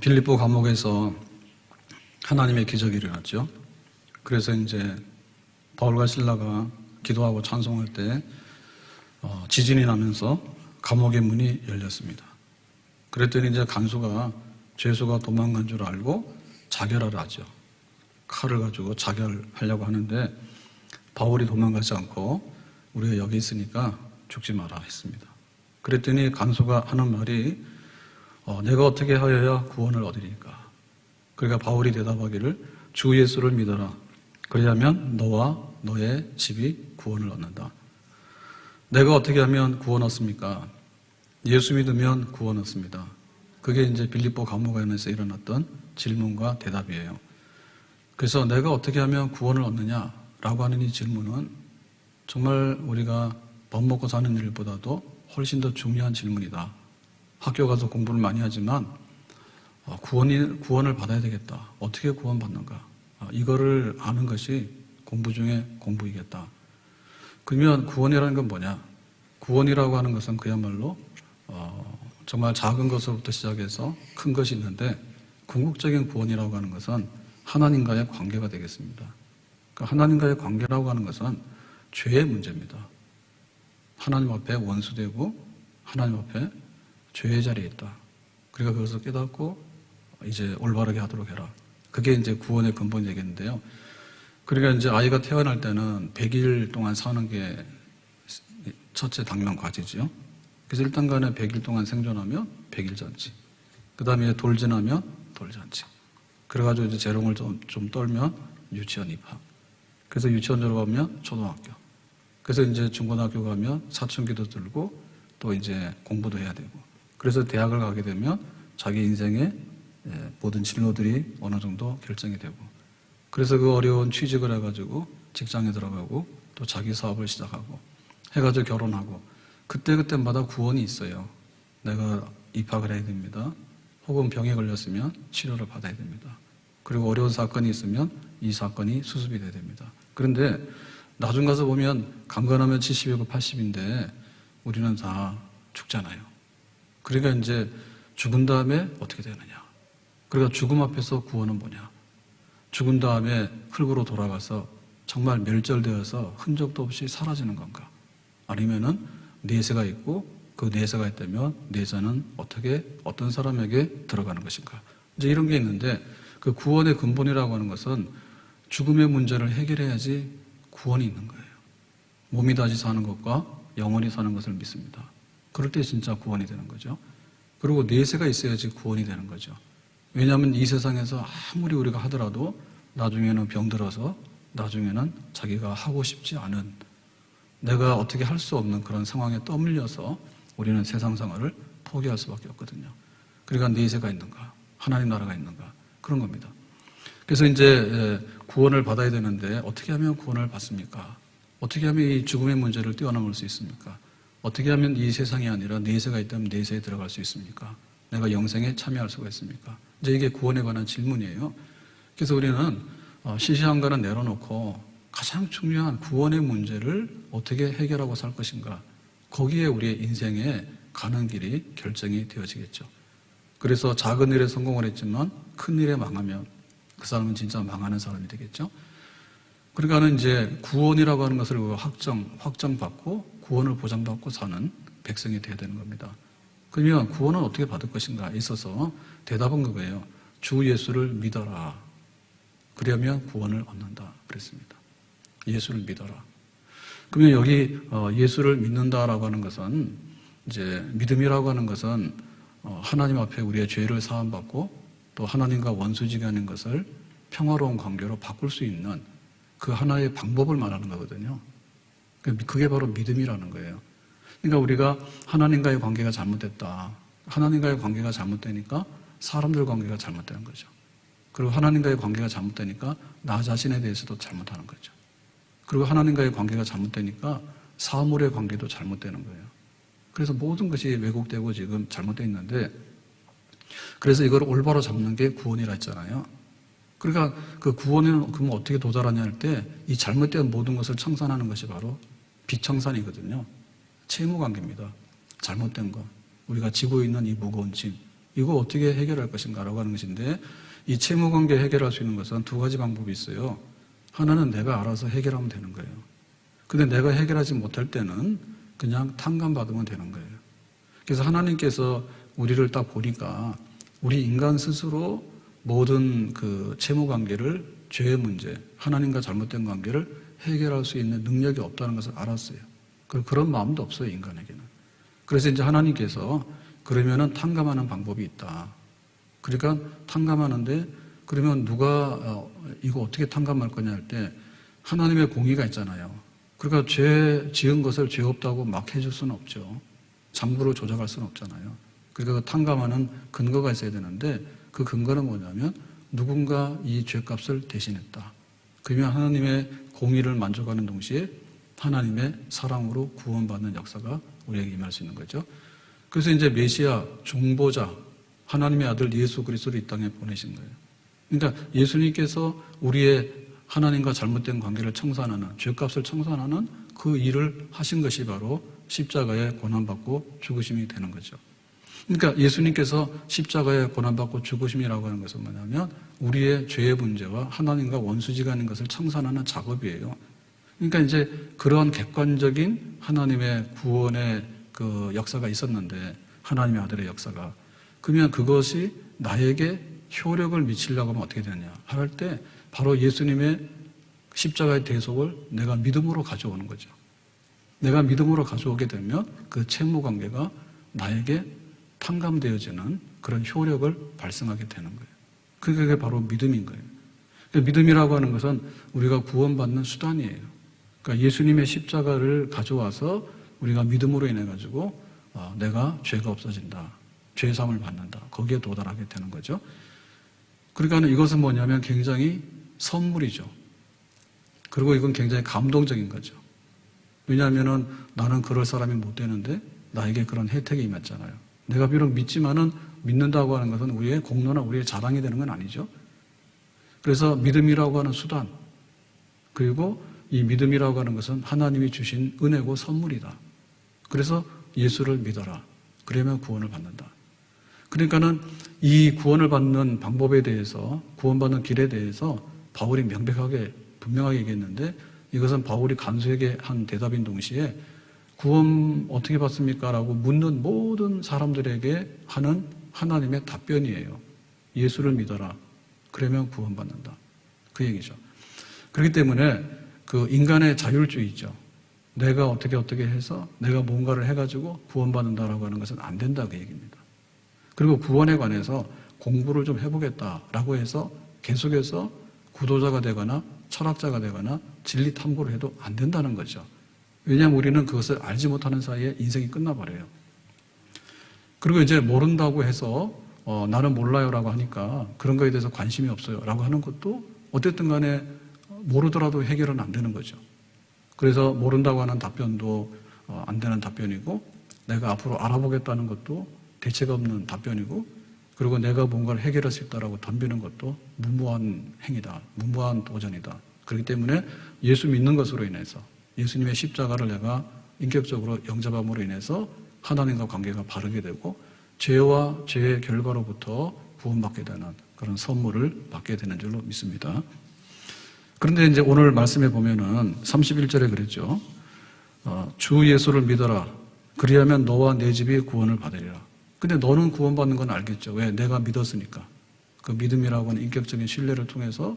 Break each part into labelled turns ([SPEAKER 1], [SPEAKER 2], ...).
[SPEAKER 1] 빌립보 감옥에서 하나님의 기적이 일어났죠. 그래서 이제 바울과 실라가 기도하고 찬송할 때 지진이 나면서 감옥의 문이 열렸습니다. 그랬더니 이제 간수가 죄수가 도망간 줄 알고 자결을 하죠. 칼을 가지고 자결하려고 하는데 바울이 도망가지 않고 우리가 여기 있으니까 죽지 마라 했습니다. 그랬더니 간수가 하는 말이 내가 어떻게 하여야 구원을 얻으리까? 그러니까 바울이 대답하기를 주 예수를 믿어라. 그리하면 너와 너의 집이 구원을 얻는다. 내가 어떻게 하면 구원 얻습니까? 예수 믿으면 구원 얻습니다. 그게 이제 빌립보 감옥안에서 일어났던 질문과 대답이에요. 그래서 내가 어떻게 하면 구원을 얻느냐라고 하는 이 질문은 정말 우리가 밥 먹고 사는 일보다도 훨씬 더 중요한 질문이다. 학교 가서 공부를 많이 하지만 구원을 받아야 되겠다. 어떻게 구원받는가? 이거를 아는 것이 공부 중에 공부이겠다. 그러면 구원이라는 건 뭐냐? 구원이라고 하는 것은 그야말로 정말 작은 것으로부터 시작해서 큰 것이 있는데 궁극적인 구원이라고 하는 것은 하나님과의 관계가 되겠습니다. 그러니까 하나님과의 관계라고 하는 것은 죄의 문제입니다. 하나님 앞에 원수되고 하나님 앞에 죄의 자리에 있다. 그러니까 그것을 깨닫고 이제 올바르게 하도록 해라. 그게 이제 구원의 근본이 되겠는데요. 그러니까 이제 아이가 태어날 때는 100일 동안 사는 게 첫째 당면 과제죠. 그래서 일단 간에 100일 동안 생존하면 100일 잔치. 그 다음에 돌진하면 돌잔치. 그래가지고 이제 재롱을 좀 떨면 유치원 입학. 그래서 유치원 졸업하면 초등학교. 그래서 이제 중고등학교 가면 사춘기도 들고 또 이제 공부도 해야 되고. 그래서 대학을 가게 되면 자기 인생의 모든 진로들이 어느 정도 결정이 되고. 그래서 그 어려운 취직을 해가지고 직장에 들어가고 또 자기 사업을 시작하고 해가지고 결혼하고 그때마다 구원이 있어요. 내가 입학을 해야 됩니다. 혹은 병에 걸렸으면 치료를 받아야 됩니다. 그리고 어려운 사건이 있으면 이 사건이 수습이 돼야 됩니다. 그런데 나중 가서 보면 강건하면 70이고 80인데 우리는 다 죽잖아요. 그러니까 이제 죽은 다음에 어떻게 되느냐. 그러니까 죽음 앞에서 구원은 뭐냐. 죽은 다음에 흙으로 돌아가서 정말 멸절되어서 흔적도 없이 사라지는 건가. 아니면은 내세가 있고 그 내세가 있다면 내세는 어떻게 어떤 사람에게 들어가는 것인가. 이제 이런 게 있는데 그 구원의 근본이라고 하는 것은 죽음의 문제를 해결해야지 구원이 있는 거예요. 몸이 다시 사는 것과 영원히 사는 것을 믿습니다. 그럴 때 진짜 구원이 되는 거죠. 그리고 내세가 있어야지 구원이 되는 거죠. 왜냐하면 이 세상에서 아무리 우리가 하더라도 나중에는 병들어서 나중에는 자기가 하고 싶지 않은 내가 어떻게 할 수 없는 그런 상황에 떠밀려서 우리는 세상 생활을 포기할 수밖에 없거든요. 그러니까 내세가 있는가? 하나님 나라가 있는가? 그런 겁니다. 그래서 이제 구원을 받아야 되는데 어떻게 하면 구원을 받습니까? 어떻게 하면 이 죽음의 문제를 뛰어넘을 수 있습니까? 어떻게 하면 이 세상이 아니라 내세가 있다면 내세에 들어갈 수 있습니까? 내가 영생에 참여할 수가 있습니까? 이제 이게 구원에 관한 질문이에요. 그래서 우리는 시시한 거는 내려놓고 가장 중요한 구원의 문제를 어떻게 해결하고 살 것인가. 거기에 우리의 인생에 가는 길이 결정이 되어지겠죠. 그래서 작은 일에 성공을 했지만 큰 일에 망하면 그 사람은 진짜 망하는 사람이 되겠죠. 그러니까는 이제 구원이라고 하는 것을 확정받고 구원을 보장받고 사는 백성이 되어야 되는 겁니다. 그러면 구원은 어떻게 받을 것인가에 있어서 대답은 그거예요. 주 예수를 믿어라. 그러면 구원을 얻는다. 그랬습니다. 예수를 믿어라. 그러면 여기 예수를 믿는다라고 하는 것은 이제 믿음이라고 하는 것은 하나님 앞에 우리의 죄를 사함받고 또 하나님과 원수지간인 것을 평화로운 관계로 바꿀 수 있는 그 하나의 방법을 말하는 거거든요. 그게 바로 믿음이라는 거예요. 그러니까 우리가 하나님과의 관계가 잘못됐다. 하나님과의 관계가 잘못되니까 사람들 관계가 잘못되는 거죠. 그리고 하나님과의 관계가 잘못되니까 나 자신에 대해서도 잘못하는 거죠. 그리고 하나님과의 관계가 잘못되니까 사물의 관계도 잘못되는 거예요. 그래서 모든 것이 왜곡되고 지금 잘못되어 있는데 그래서 이걸 올바로 잡는 게 구원이라 했잖아요. 그러니까 그 구원에는 그러면 어떻게 도달하냐 할 때 이 잘못된 모든 것을 청산하는 것이 바로 비청산이거든요. 채무관계입니다. 잘못된 것. 우리가 지고 있는 이 무거운 짐. 이거 어떻게 해결할 것인가라고 하는 것인데 이 채무관계 해결할 수 있는 것은 두 가지 방법이 있어요. 하나는 내가 알아서 해결하면 되는 거예요. 근데 내가 해결하지 못할 때는 그냥 탕감받으면 되는 거예요. 그래서 하나님께서 우리를 딱 보니까 우리 인간 스스로 모든 그 채무관계를 죄의 문제, 하나님과 잘못된 관계를 해결할 수 있는 능력이 없다는 것을 알았어요. 그런 마음도 없어요, 인간에게는. 그래서 이제 하나님께서 그러면은 탕감하는 방법이 있다. 그러니까 탕감하는데 그러면 누가 이거 어떻게 탕감할 거냐 할 때 하나님의 공의가 있잖아요. 그러니까 죄 지은 것을 죄 없다고 막 해줄 수는 없죠. 잠부로 조작할 수는 없잖아요. 그러니까 탕감하는 근거가 있어야 되는데 그 근거는 뭐냐면 누군가 이 죄값을 대신했다. 그러면 하나님의 공의를 만족하는 동시에 하나님의 사랑으로 구원받는 역사가 우리에게 임할 수 있는 거죠. 그래서 이제 메시아, 중보자, 하나님의 아들 예수 그리스도를 이 땅에 보내신 거예요. 그러니까 예수님께서 우리의 하나님과 잘못된 관계를 청산하는, 죄값을 청산하는 그 일을 하신 것이 바로 십자가에 고난받고 죽으심이 되는 거죠. 그러니까 예수님께서 십자가에 고난받고 죽으심이라고 하는 것은 뭐냐면 우리의 죄의 문제와 하나님과 원수지간인 것을 청산하는 작업이에요. 그러니까 이제 그러한 객관적인 하나님의 구원의 그 역사가 있었는데 하나님의 아들의 역사가 그러면 그것이 나에게 효력을 미치려고 하면 어떻게 되느냐 할 때 바로 예수님의 십자가의 대속을 내가 믿음으로 가져오는 거죠. 내가 믿음으로 가져오게 되면 그 채무관계가 나에게 탕감되어지는 그런 효력을 발생하게 되는 거예요. 그게 바로 믿음인 거예요. 믿음이라고 하는 것은 우리가 구원받는 수단이에요. 그러니까 예수님의 십자가를 가져와서 우리가 믿음으로 인해 가지고 내가 죄가 없어진다. 죄사함을 받는다. 거기에 도달하게 되는 거죠. 그러니까 이것은 뭐냐면 굉장히 선물이죠. 그리고 이건 굉장히 감동적인 거죠. 왜냐하면은 나는 그럴 사람이 못 되는데 나에게 그런 혜택이 임했잖아요. 내가 비록 믿지만은 믿는다고 하는 것은 우리의 공로나 우리의 자랑이 되는 건 아니죠. 그래서 믿음이라고 하는 수단, 그리고 이 믿음이라고 하는 것은 하나님이 주신 은혜고 선물이다. 그래서 예수를 믿어라. 그러면 구원을 받는다. 그러니까는 이 구원을 받는 방법에 대해서, 구원받는 길에 대해서 바울이 명백하게, 분명하게 얘기했는데 이것은 바울이 간수에게 한 대답인 동시에 구원 어떻게 받습니까? 라고 묻는 모든 사람들에게 하는 하나님의 답변이에요. 예수를 믿어라. 그러면 구원받는다. 그 얘기죠. 그렇기 때문에 그 인간의 자율주의죠. 내가 어떻게 해서 내가 뭔가를 해가지고 구원받는다라고 하는 것은 안 된다 그 얘기입니다. 그리고 구원에 관해서 공부를 좀 해보겠다라고 해서 계속해서 구도자가 되거나 철학자가 되거나 진리 탐구를 해도 안 된다는 거죠. 왜냐하면 우리는 그것을 알지 못하는 사이에 인생이 끝나버려요. 그리고 이제 모른다고 해서 나는 몰라요라고 하니까 그런 거에 대해서 관심이 없어요라고 하는 것도 어쨌든 간에 모르더라도 해결은 안 되는 거죠. 그래서 모른다고 하는 답변도 안 되는 답변이고 내가 앞으로 알아보겠다는 것도 대책 없는 답변이고 그리고 내가 뭔가를 해결할 수 있다라고 덤비는 것도 무모한 행위다. 무모한 도전이다. 그렇기 때문에 예수 믿는 것으로 인해서 예수님의 십자가를 내가 인격적으로 영접함으로 인해서 하나님과 관계가 바르게 되고 죄와 죄의 결과로부터 구원받게 되는 그런 선물을 받게 되는 줄로 믿습니다. 그런데 이제 오늘 말씀에 보면은 31절에 그랬죠. 주 예수를 믿어라. 그리하면 너와 내 집이 구원을 받으리라. 근데 너는 구원받는 건 알겠죠. 왜? 내가 믿었으니까. 그 믿음이라고 하는 인격적인 신뢰를 통해서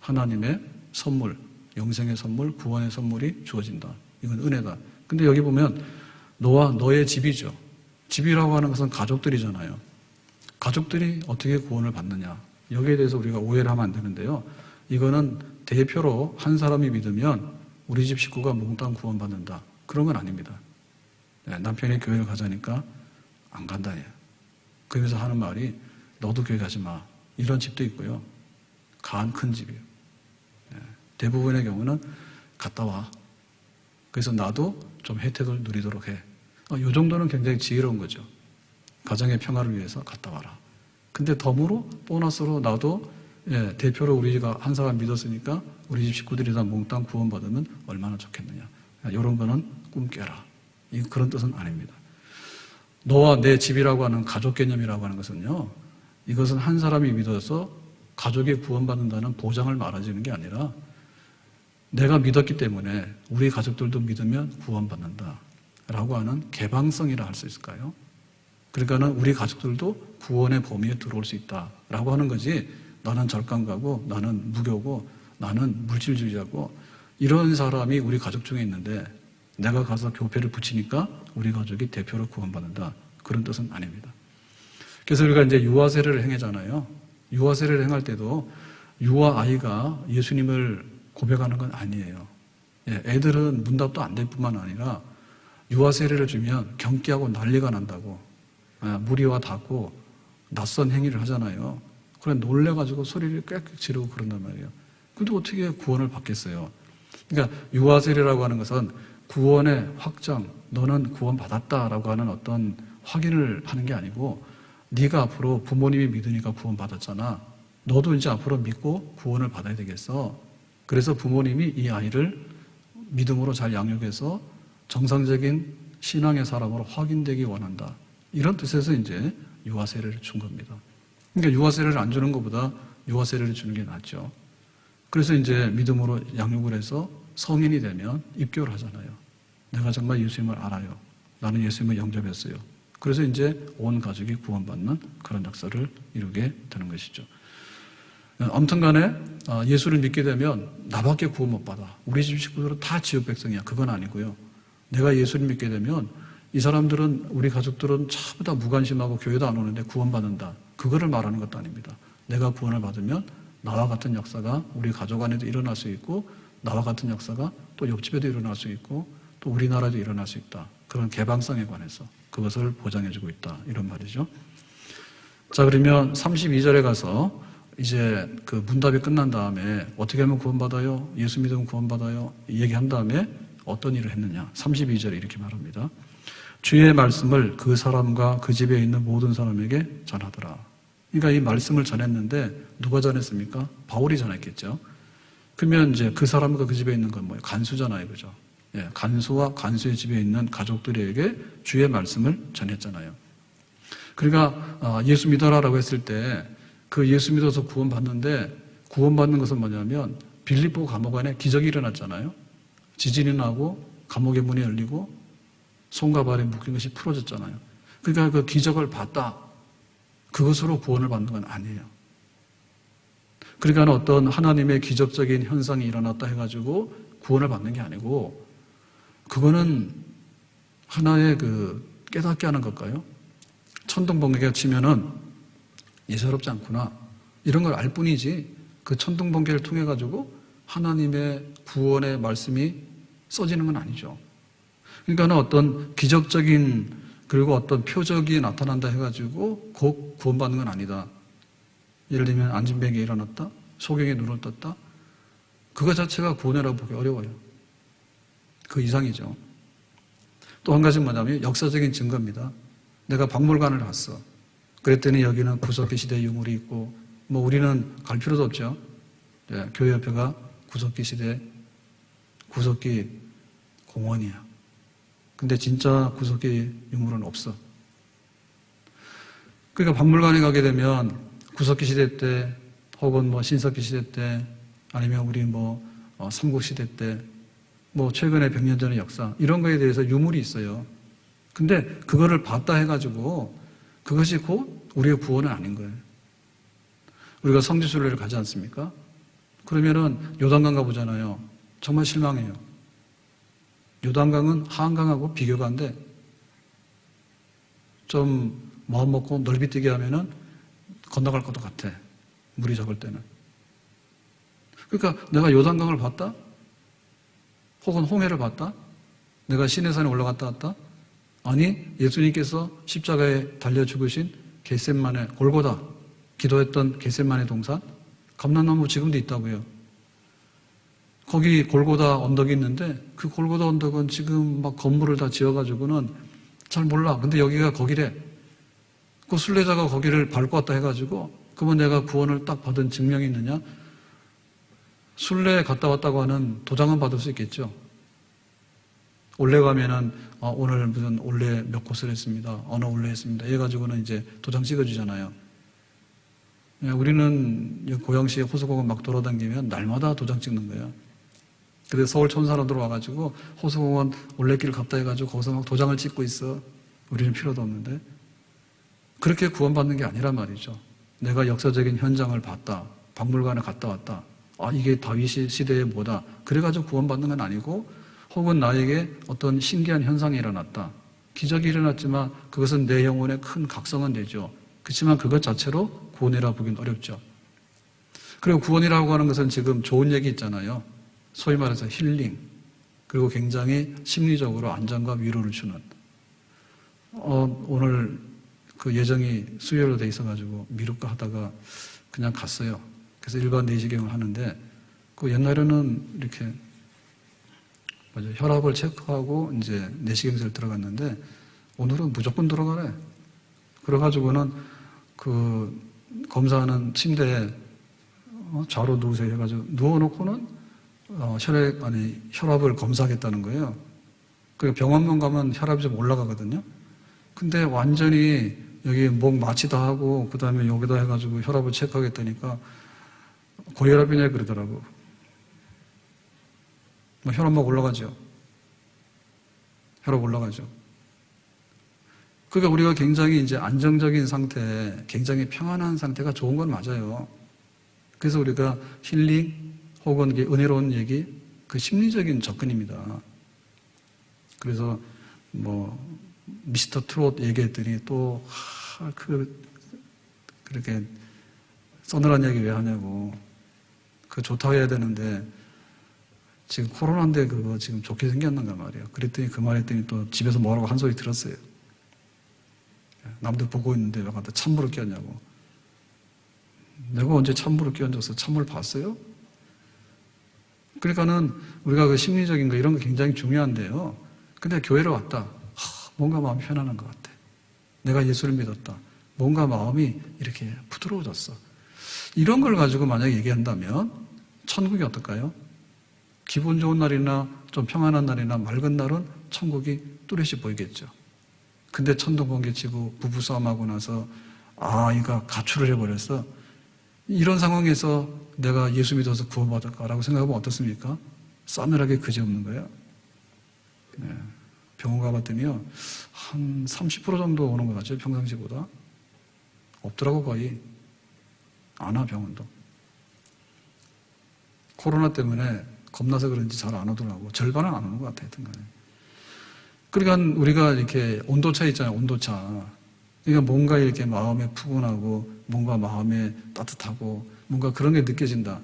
[SPEAKER 1] 하나님의 선물, 영생의 선물, 구원의 선물이 주어진다. 이건 은혜다. 근데 여기 보면 너와 너의 집이죠. 집이라고 하는 것은 가족들이잖아요. 가족들이 어떻게 구원을 받느냐. 여기에 대해서 우리가 오해를 하면 안 되는데요. 이거는 대표로 한 사람이 믿으면 우리 집 식구가 몽땅 구원받는다. 그런 건 아닙니다. 네, 남편이 교회를 가자니까 안 간다예요. 그러면서 하는 말이 너도 교회 가지 마. 이런 집도 있고요. 간 큰 집이에요. 네, 대부분의 경우는 갔다 와. 그래서 나도 좀 혜택을 누리도록 해. 이 정도는 굉장히 지혜로운 거죠. 가정의 평화를 위해서 갔다 와라. 근데 덤으로 보너스로 나도 대표로 우리가 한 사람 믿었으니까 우리 집 식구들이 다 몽땅 구원받으면 얼마나 좋겠느냐. 이런 거는 꿈 깨라. 그런 뜻은 아닙니다. 너와 내 집이라고 하는 가족 개념이라고 하는 것은요, 이것은 한 사람이 믿어서 가족이 구원받는다는 보장을 말해주는 게 아니라 내가 믿었기 때문에 우리 가족들도 믿으면 구원받는다 라고 하는 개방성이라 할 수 있을까요? 그러니까는 우리 가족들도 구원의 범위에 들어올 수 있다라고 하는 거지, 나는 절강가고 나는 무교고 나는 물질주의자고 이런 사람이 우리 가족 중에 있는데 내가 가서 교패를 붙이니까 우리 가족이 대표로 구원받는다, 그런 뜻은 아닙니다. 그래서 우리가 이제 유아 세례를 행하잖아요. 유아 세례를 행할 때도 유아 아이가 예수님을 고백하는 건 아니에요. 애들은 문답도 안 될 뿐만 아니라 유아 세례를 주면 경기하고 난리가 난다고, 무리와 닿고 낯선 행위를 하잖아요. 그래 놀래가지고 소리를 꽥꽥 지르고 그런단 말이에요. 근데 어떻게 구원을 받겠어요? 그러니까 유아 세례라고 하는 것은 구원의 확정, 너는 구원받았다라고 하는 어떤 확인을 하는 게 아니고, 네가 앞으로 부모님이 믿으니까 구원받았잖아, 너도 이제 앞으로 믿고 구원을 받아야 되겠어. 그래서 부모님이 이 아이를 믿음으로 잘 양육해서 정상적인 신앙의 사람으로 확인되기 원한다, 이런 뜻에서 이제 유아 세례를 준 겁니다. 그러니까 유아 세례를 안 주는 것보다 유아 세례를 주는 게 낫죠. 그래서 이제 믿음으로 양육을 해서 성인이 되면 입교를 하잖아요. 내가 정말 예수님을 알아요. 나는 예수님을 영접했어요. 그래서 이제 온 가족이 구원받는 그런 역사를 이루게 되는 것이죠. 아무튼 간에 예수를 믿게 되면 나밖에 구원 못 받아, 우리 집 식구들은 다 지역 백성이야, 그건 아니고요. 내가 예수를 믿게 되면 이 사람들은, 우리 가족들은 전부 다 무관심하고 교회도 안 오는데 구원받는다, 그거를 말하는 것도 아닙니다. 내가 구원을 받으면 나와 같은 역사가 우리 가족 안에도 일어날 수 있고, 나와 같은 역사가 또 옆집에도 일어날 수 있고, 또 우리나라에도 일어날 수 있다, 그런 개방성에 관해서 그것을 보장해주고 있다, 이런 말이죠. 자, 그러면 32절에 가서 이제 그 문답이 끝난 다음에 어떻게 하면 구원받아요? 예수 믿으면 구원받아요? 얘기한 다음에 어떤 일을 했느냐? 32절에 이렇게 말합니다. 주의 말씀을 그 사람과 그 집에 있는 모든 사람에게 전하더라. 그러니까 이 말씀을 전했는데 누가 전했습니까? 바울이 전했겠죠. 그러면 이제 그 사람과 그 집에 있는 건 뭐예요? 간수잖아요, 그죠? 간수와 간수의 집에 있는 가족들에게 주의 말씀을 전했잖아요. 그러니까 예수 믿어라라고 했을 때 그 예수 믿어서 구원받는데, 구원받는 것은 뭐냐면 빌립보 감옥 안에 기적이 일어났잖아요. 지진이 나고 감옥의 문이 열리고 손과 발에 묶인 것이 풀어졌잖아요. 그러니까 그 기적을 봤다, 그것으로 구원을 받는 건 아니에요. 그러니까 어떤 하나님의 기적적인 현상이 일어났다 해가지고 구원을 받는 게 아니고, 그거는 하나의 그 깨닫게 하는 걸까요? 천둥번개가 치면은 예사롭지 않구나, 이런 걸 알 뿐이지, 그 천둥번개를 통해 가지고 하나님의 구원의 말씀이 써지는 건 아니죠. 그러니까 어떤 기적적인, 그리고 어떤 표적이 나타난다 해가지고 곧 구원받는 건 아니다. 예를 들면 안진뱅이 일어났다, 소경이 눈을 떴다, 그거 자체가 구원이라고 보기 어려워요. 그 이상이죠. 또 한 가지는 뭐냐면 역사적인 증거입니다. 내가 박물관을 갔어. 그랬더니 여기는 구석기 시대 유물이 있고, 뭐 우리는 갈 필요도 없죠. 교회협회가 구석기 시대, 구석기 공원이야. 근데 진짜 구석기 유물은 없어. 그러니까 박물관에 가게 되면 구석기 시대 때, 혹은 뭐 신석기 시대 때, 아니면 우리 뭐 삼국시대 때, 뭐 최근에 100년 전의 역사, 이런 거에 대해서 유물이 있어요. 근데 그거를 봤다 해가지고 그것이 곧 우리의 구원은 아닌 거예요. 우리가 성지순례를 가지 않습니까? 그러면은 요단강 가보잖아요. 정말 실망해요. 요단강은 한강하고 비교가 안 돼. 좀 마음 먹고 넓이 뛰게 하면은 건너갈 것도 같아, 물이 적을 때는. 그러니까 내가 요단강을 봤다? 혹은 홍해를 봤다? 내가 시내산에 올라갔다 왔다? 아니, 예수님께서 십자가에 달려 죽으신 겟세마네, 골고다 기도했던 겟세마네 동산, 감람나무 지금도 있다고요. 거기 골고다 언덕이 있는데 그 골고다 언덕은 지금 막 건물을 다 지어가지고는 잘 몰라. 근데 여기가 거기래. 그 순례자가 거기를 밟고 왔다 해가지고, 그러면 내가 구원을 딱 받은 증명이 있느냐? 순례 갔다 왔다고 하는 도장은 받을 수 있겠죠. 올레 가면은 오늘 무슨 올레 몇 곳을 했습니다. 어느 올레 했습니다. 이래 가지고는 이제 도장 찍어주잖아요. 우리는 고양시에 호수공원 막 돌아다니면 날마다 도장 찍는 거예요. 그래서 서울 촌 사람들 와가지고 호수공원 올레길을 갔다 해가지고 거기서 막 도장을 찍고 있어. 우리는 필요도 없는데. 그렇게 구원받는 게 아니란 말이죠. 내가 역사적인 현장을 봤다. 박물관에 갔다 왔다. 이게 다윗 시대의 뭐다. 그래가지고 구원받는 건 아니고, 혹은 나에게 어떤 신기한 현상이 일어났다. 기적이 일어났지만 그것은 내 영혼에 큰 각성은 되죠. 그렇지만 그것 자체로 구원이라 보기는 어렵죠. 그리고 구원이라고 하는 것은 지금 좋은 얘기 있잖아요. 소위 말해서 힐링, 그리고 굉장히 심리적으로 안정과 위로를 주는. 오늘 그 예정이 수요일로 돼 있어가지고 미룰까 하다가 그냥 갔어요. 그래서 일반 내시경을 하는데, 그 옛날에는 이렇게 혈압을 체크하고 이제 내시경실 들어갔는데, 오늘은 무조건 들어가래. 그래가지고는 그 검사하는 침대에 좌로 누우세요 해가지고 누워놓고는 혈압을 검사하겠다는 거예요. 그 병원만 가면 혈압이 좀 올라가거든요. 근데 완전히 여기 목 마취다 하고 그 다음에 여기다 해가지고 혈압을 체크하겠다니까 고혈압이냐 그러더라고. 혈압 막 올라가죠. 혈압 올라가죠. 그러니까 우리가 굉장히 이제 안정적인 상태, 굉장히 평안한 상태가 좋은 건 맞아요. 그래서 우리가 힐링 혹은 은혜로운 얘기, 그 심리적인 접근입니다. 그래서 미스터 트롯 얘기했더니 또 그렇게 서늘한 얘기 왜 하냐고. 그거 좋다고 해야 되는데 지금 코로나인데 그거 지금 좋게 생겼는가 말이에요. 그랬더니 그 말했더니 또 집에서 뭐라고 한 소리 들었어요. 남들 보고 있는데 왜 갖다 찬물을 끼얹냐고. 내가 언제 찬물을 끼얹어서 찬물 봤어요? 그러니까는 우리가 그 심리적인 거 이런 거 굉장히 중요한데요. 근데 교회를 왔다. 뭔가 마음이 편안한 것 같아. 내가 예수를 믿었다. 뭔가 마음이 이렇게 부드러워졌어. 이런 걸 가지고 만약에 얘기한다면 천국이 어떨까요? 기분 좋은 날이나 좀 평안한 날이나 맑은 날은 천국이 뚜렷이 보이겠죠. 근데 천둥번개치고 부부싸움하고 나서 이가 가출을 해버렸어. 이런 상황에서 내가 예수 믿어서 구원받을까라고 생각하면 어떻습니까? 싸늘하게 그지없는 거예요. 네. 병원 가봤더니요, 한 30% 정도 오는 것 같죠, 평상시보다. 없더라고, 거의. 안 와, 병원도. 코로나 때문에 겁나서 그런지 잘 안 오더라고. 절반은 안 오는 것 같아요, 하여튼 간에. 그러니까 우리가 이렇게 온도차 있잖아요, 온도차. 그러니까 뭔가 이렇게 마음에 푸근하고, 뭔가 마음에 따뜻하고, 뭔가 그런 게 느껴진다.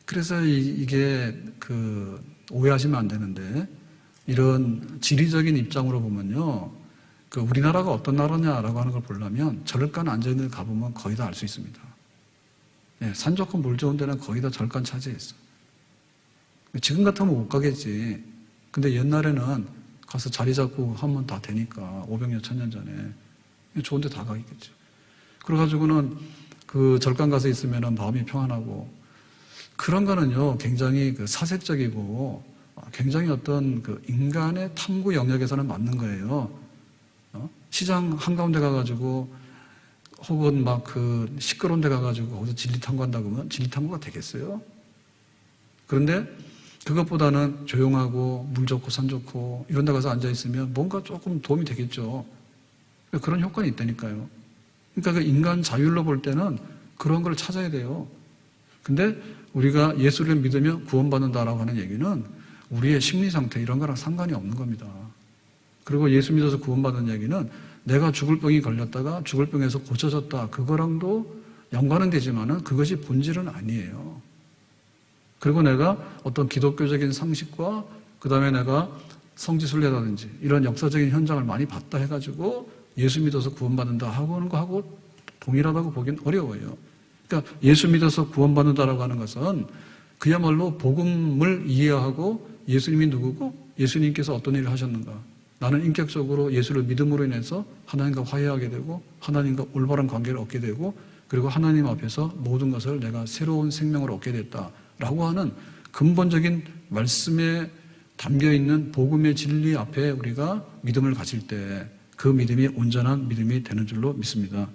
[SPEAKER 1] 그래서 이게 오해하시면 안 되는데, 이런 지리적인 입장으로 보면요, 우리나라가 어떤 나라냐라고 하는 걸 보려면 절간 앉아있는 데 가보면 거의 다 알 수 있습니다. 예, 산 좋고 물 좋은 데는 거의 다 절간 차지했어. 지금 같으면 못 가겠지. 근데 옛날에는 가서 자리 잡고 하면 다 되니까 500년, 1000년 전에 좋은 데 다 가겠죠. 그래가지고는 그 절간 가서 있으면 마음이 평안하고, 그런 거는요 굉장히 사색적이고 굉장히 어떤 인간의 탐구 영역에서는 맞는 거예요. 시장 한가운데 가가지고 혹은 막 시끄러운 데 가가지고 거기서 진리 탐구한다고 하면 진리 탐구가 되겠어요? 그런데 그것보다는 조용하고 물 좋고 산 좋고 이런 데 가서 앉아있으면 뭔가 조금 도움이 되겠죠. 그런 효과는 있다니까요. 그러니까 인간 자율로 볼 때는 그런 걸 찾아야 돼요. 근데 우리가 예수를 믿으면 구원받는다라고 하는 얘기는 우리의 심리 상태 이런 거랑 상관이 없는 겁니다. 그리고 예수 믿어서 구원받는 얘기는 내가 죽을 병이 걸렸다가 죽을 병에서 고쳐졌다. 그거랑도 연관은 되지만은 그것이 본질은 아니에요. 그리고 내가 어떤 기독교적인 상식과 그 다음에 내가 성지순례라든지 이런 역사적인 현장을 많이 봤다 해가지고 예수 믿어서 구원받는다 하는 거하고 동일하다고 보기는 어려워요. 그러니까 예수 믿어서 구원받는다라고 하는 것은 그야말로 복음을 이해하고 예수님이 누구고 예수님께서 어떤 일을 하셨는가. 나는 인격적으로 예수를 믿음으로 인해서 하나님과 화해하게 되고 하나님과 올바른 관계를 얻게 되고 그리고 하나님 앞에서 모든 것을 내가 새로운 생명을 얻게 됐다라고 하는 근본적인 말씀의 담겨있는 복음의 진리 앞에 우리가 믿음을 가질 때 그 믿음이 온전한 믿음이 되는 줄로 믿습니다.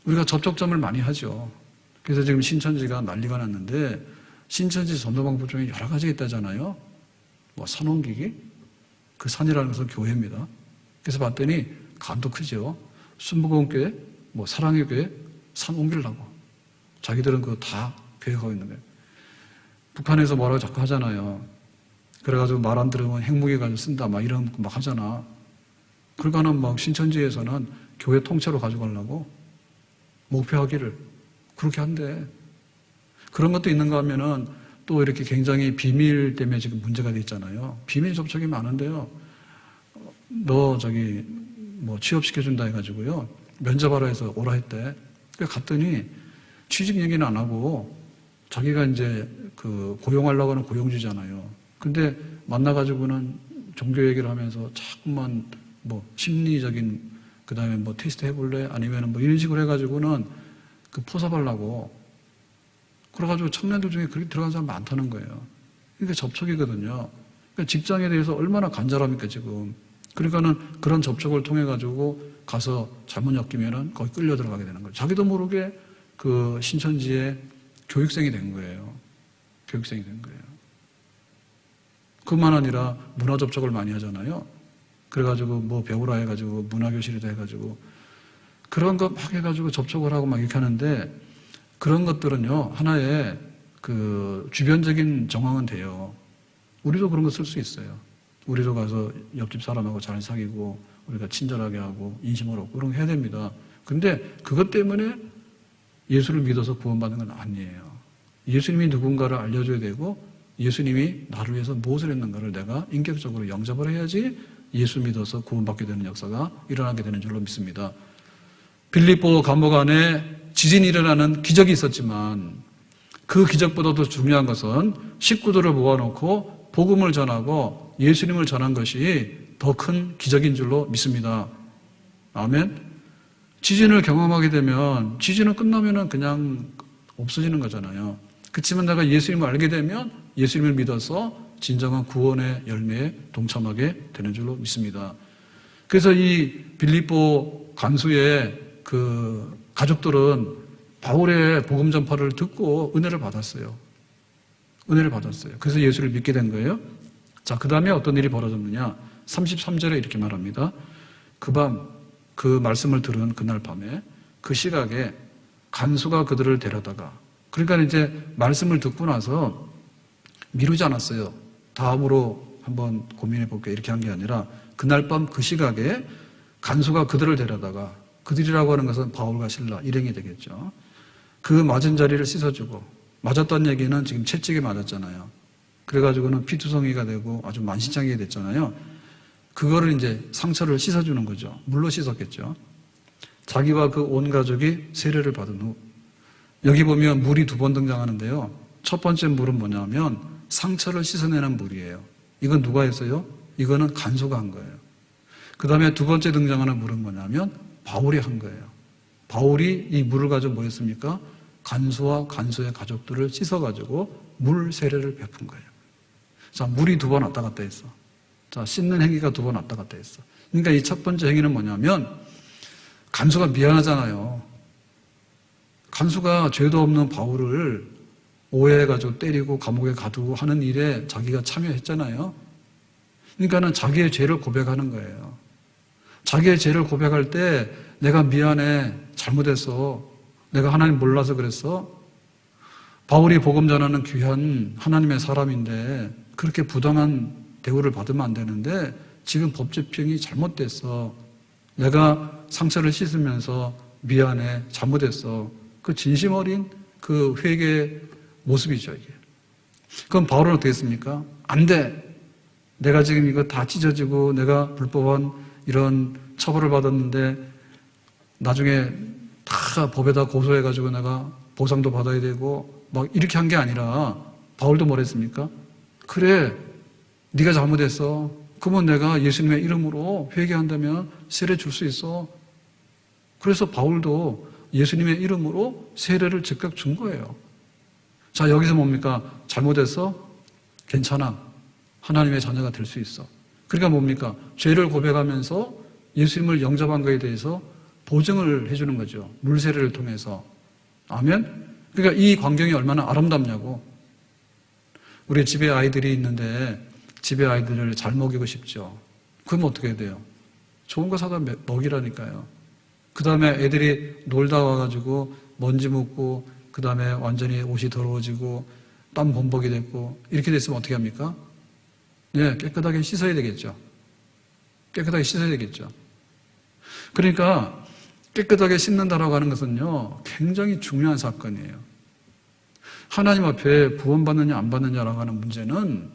[SPEAKER 1] 우리가 접촉점을 많이 하죠. 그래서 지금 신천지가 난리가 났는데 신천지 전도 방법 중에 여러 가지가 있다잖아요. 뭐 산 옮기기? 그 산이라는 것은 교회입니다. 그래서 봤더니 간도 크죠. 순복음교회, 뭐 사랑의 교회, 산 옮기려고. 자기들은 그거 다 계획하고 있는 거예요. 북한에서 뭐라고 자꾸 하잖아요. 그래가지고 말 안 들으면 핵무기 가지고 쓴다, 막 이런 거 막 하잖아. 그러니까는 막 신천지에서는 교회 통째로 가져가려고 목표하기를 그렇게 한대. 그런 것도 있는가 하면은 또 이렇게 굉장히 비밀 때문에 지금 문제가 돼 있잖아요. 비밀 접촉이 많은데요. 너 저기 뭐 취업시켜준다 해가지고요. 면접하러 해서 오라 했대. 그래서 갔더니 취직 얘기는 안 하고 자기가 이제 그 고용하려고 하는 고용주잖아요. 근데 만나가지고는 종교 얘기를 하면서 자꾸만 뭐 심리적인 그 다음에 뭐 테스트 해볼래? 아니면 뭐 이런 식으로 해가지고는 그 포섭하려고. 그래가지고 청년들 중에 그렇게 들어간 사람 많다는 거예요. 이게 접촉이거든요. 그러니까 직장에 대해서 얼마나 간절합니까, 지금. 그러니까는 그런 접촉을 통해가지고 가서 잘못 엮이면은 거기 끌려 들어가게 되는 거예요. 자기도 모르게 그 신천지의 교육생이 된 거예요. 교육생이 된 거예요. 그뿐만 아니라 문화 접촉을 많이 하잖아요. 그래가지고 뭐 배우라 해가지고 문화교실이다 해가지고 그런 거 막 해가지고 접촉을 하고 막 이렇게 하는데 그런 것들은요, 하나의 그 주변적인 정황은 돼요. 우리도 그런 거 쓸 수 있어요. 우리도 가서 옆집 사람하고 잘 사귀고 우리가 친절하게 하고 인심을 얻고 그런 거 해야 됩니다. 근데 그것 때문에 예수를 믿어서 구원받는 건 아니에요. 예수님이 누군가를 알려줘야 되고 예수님이 나를 위해서 무엇을 했는가를 내가 인격적으로 영접을 해야지 예수 믿어서 구원받게 되는 역사가 일어나게 되는 줄로 믿습니다. 빌립보 감옥 안에 지진이 일어나는 기적이 있었지만 그 기적보다도 중요한 것은 식구들을 모아놓고 복음을 전하고 예수님을 전한 것이 더 큰 기적인 줄로 믿습니다. 아멘. 지진을 경험하게 되면 지진은 끝나면은 그냥 없어지는 거잖아요. 그렇지만 내가 예수님을 알게 되면 예수님을 믿어서 진정한 구원의 열매에 동참하게 되는 줄로 믿습니다. 그래서 이 빌립보 간수의 그 가족들은 바울의 복음 전파를 듣고 은혜를 받았어요. 은혜를 받았어요. 그래서 예수를 믿게 된 거예요. 자, 그 다음에 어떤 일이 벌어졌느냐? 33절에 이렇게 말합니다. 그 밤, 그 말씀을 들은 그날 밤에 그 시각에 간수가 그들을 데려다가, 그러니까 이제 말씀을 듣고 나서 미루지 않았어요. 다음으로 한번 고민해 볼게 이렇게 한 게 아니라 그날 밤 그 시각에 간수가 그들을 데려다가, 그들이라고 하는 것은 바울과 실라 일행이 되겠죠. 그 맞은 자리를 씻어주고, 맞았다는 얘기는 지금 채찍에 맞았잖아요. 그래가지고는 피투성이가 되고 아주 만신창이가 됐잖아요. 그거를 이제 상처를 씻어주는 거죠. 물로 씻었겠죠. 자기와 그 온 가족이 세례를 받은 후, 여기 보면 물이 두 번 등장하는데요. 첫 번째 물은 뭐냐면 상처를 씻어내는 물이에요. 이건 누가 했어요? 이거는 간수가 한 거예요. 그 다음에 두 번째 등장하는 물은 뭐냐면 바울이 한 거예요. 바울이 이 물을 가지고 뭐 했습니까? 간수와 간수의 가족들을 씻어가지고 물 세례를 베푼 거예요. 자, 물이 두 번 왔다 갔다 했어. 자, 씻는 행위가 두 번 왔다 갔다 했어. 그러니까 이 첫 번째 행위는 뭐냐면 간수가 미안하잖아요. 간수가 죄도 없는 바울을 오해해가지고 때리고 감옥에 가두고 하는 일에 자기가 참여했잖아요. 그러니까는 자기의 죄를 고백하는 거예요. 자기의 죄를 고백할 때 내가 미안해, 잘못했어, 내가 하나님 몰라서 그랬어. 바울이 복음 전하는 귀한 하나님의 사람인데 그렇게 부당한 대우를 받으면 안 되는데 지금 법 집행이 잘못됐어. 내가 상처를 씻으면서 미안해, 잘못했어. 그 진심 어린 그 회개의 모습이죠, 이게. 그럼 바울은 어떻게 했습니까? 안 돼. 내가 지금 이거 다 찢어지고 내가 불법한 이런 처벌을 받았는데 나중에 다 법에다 고소해가지고 내가 보상도 받아야 되고 막 이렇게 한 게 아니라 바울도 뭐랬습니까? 그래, 네가 잘못했어. 그러면 내가 예수님의 이름으로 회개한다면 세례 줄 수 있어. 그래서 바울도 예수님의 이름으로 세례를 즉각 준 거예요. 자, 여기서 뭡니까? 잘못했어? 괜찮아. 하나님의 자녀가 될 수 있어. 그러니까 뭡니까? 죄를 고백하면서 예수님을 영접한 것에 대해서 보증을 해주는 거죠. 물세례를 통해서. 아멘? 그러니까 이 광경이 얼마나 아름답냐고. 우리 집에 아이들이 있는데 집에 아이들을 잘 먹이고 싶죠. 그럼 어떻게 해야 돼요? 좋은 거 사다 먹이라니까요. 그 다음에 애들이 놀다 와가지고 먼지 묻고 그 다음에 완전히 옷이 더러워지고 땀 범벅이 됐고 이렇게 됐으면 어떻게 합니까? 네, 깨끗하게 씻어야 되겠죠. 깨끗하게 씻어야 되겠죠. 그러니까 깨끗하게 씻는다라고 하는 것은요, 굉장히 중요한 사건이에요. 하나님 앞에 구원받느냐 안 받느냐라고 하는 문제는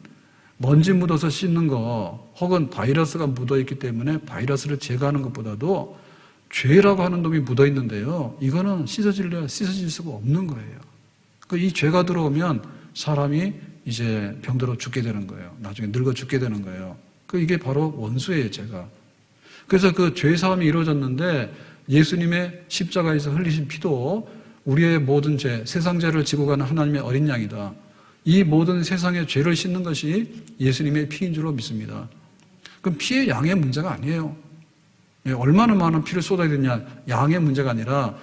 [SPEAKER 1] 먼지 묻어서 씻는 거 혹은 바이러스가 묻어있기 때문에 바이러스를 제거하는 것보다도 죄라고 하는 놈이 묻어있는데요, 이거는 씻어질 수가 없는 거예요. 이 죄가 들어오면 사람이 이제 병들어 죽게 되는 거예요. 나중에 늙어 죽게 되는 거예요. 이게 바로 원수예요, 죄가. 그래서 그 죄 사함이 이루어졌는데 예수님의 십자가에서 흘리신 피도 우리의 모든 죄, 세상 죄를 지고 가는 하나님의 어린 양이다. 이 모든 세상의 죄를 씻는 것이 예수님의 피인 줄로 믿습니다. 그럼 피의 양의 문제가 아니에요. 얼마나 많은 피를 쏟아야 되냐, 양의 문제가 아니라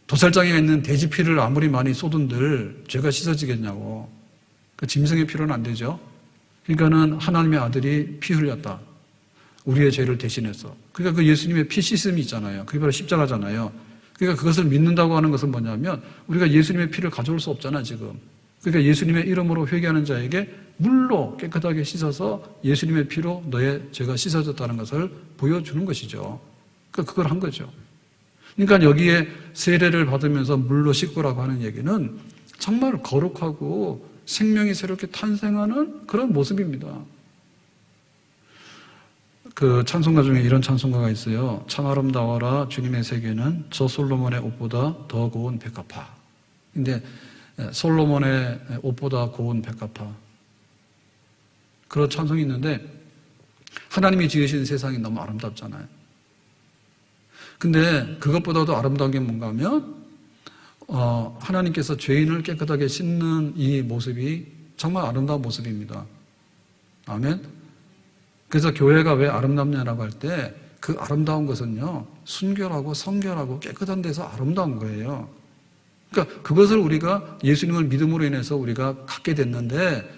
[SPEAKER 1] 도살장에 있는 돼지 피를 아무리 많이 쏟은들 죄가 씻어지겠냐고. 짐승의 피로는 안 되죠. 그러니까는 하나님의 아들이 피 흘렸다. 우리의 죄를 대신해서. 그러니까 그 예수님의 피 씻음이 있잖아요. 그게 바로 십자가잖아요. 그러니까 그것을 믿는다고 하는 것은 뭐냐면 우리가 예수님의 피를 가져올 수 없잖아, 지금. 그러니까 예수님의 이름으로 회개하는 자에게 물로 깨끗하게 씻어서 예수님의 피로 너의 죄가 씻어졌다는 것을 보여주는 것이죠. 그러니까 그걸 한 거죠. 그러니까 여기에 세례를 받으면서 물로 씻고라고 하는 얘기는 정말 거룩하고 생명이 새롭게 탄생하는 그런 모습입니다. 그 찬송가 중에 이런 찬송가가 있어요. 참 아름다워라 주님의 세계는 저 솔로몬의 옷보다 더 고운 백합화. 근데 솔로몬의 옷보다 고운 백합화. 그런 찬송이 있는데 하나님이 지으신 세상이 너무 아름답잖아요. 근데 그것보다도 아름다운 게 뭔가 하면 하나님께서 죄인을 깨끗하게 씻는 이 모습이 정말 아름다운 모습입니다. 아멘. 그래서 교회가 왜 아름답냐라고 할 때 그 아름다운 것은요, 순결하고 성결하고 깨끗한 데서 아름다운 거예요. 그러니까 그것을 우리가 예수님을 믿음으로 인해서 우리가 갖게 됐는데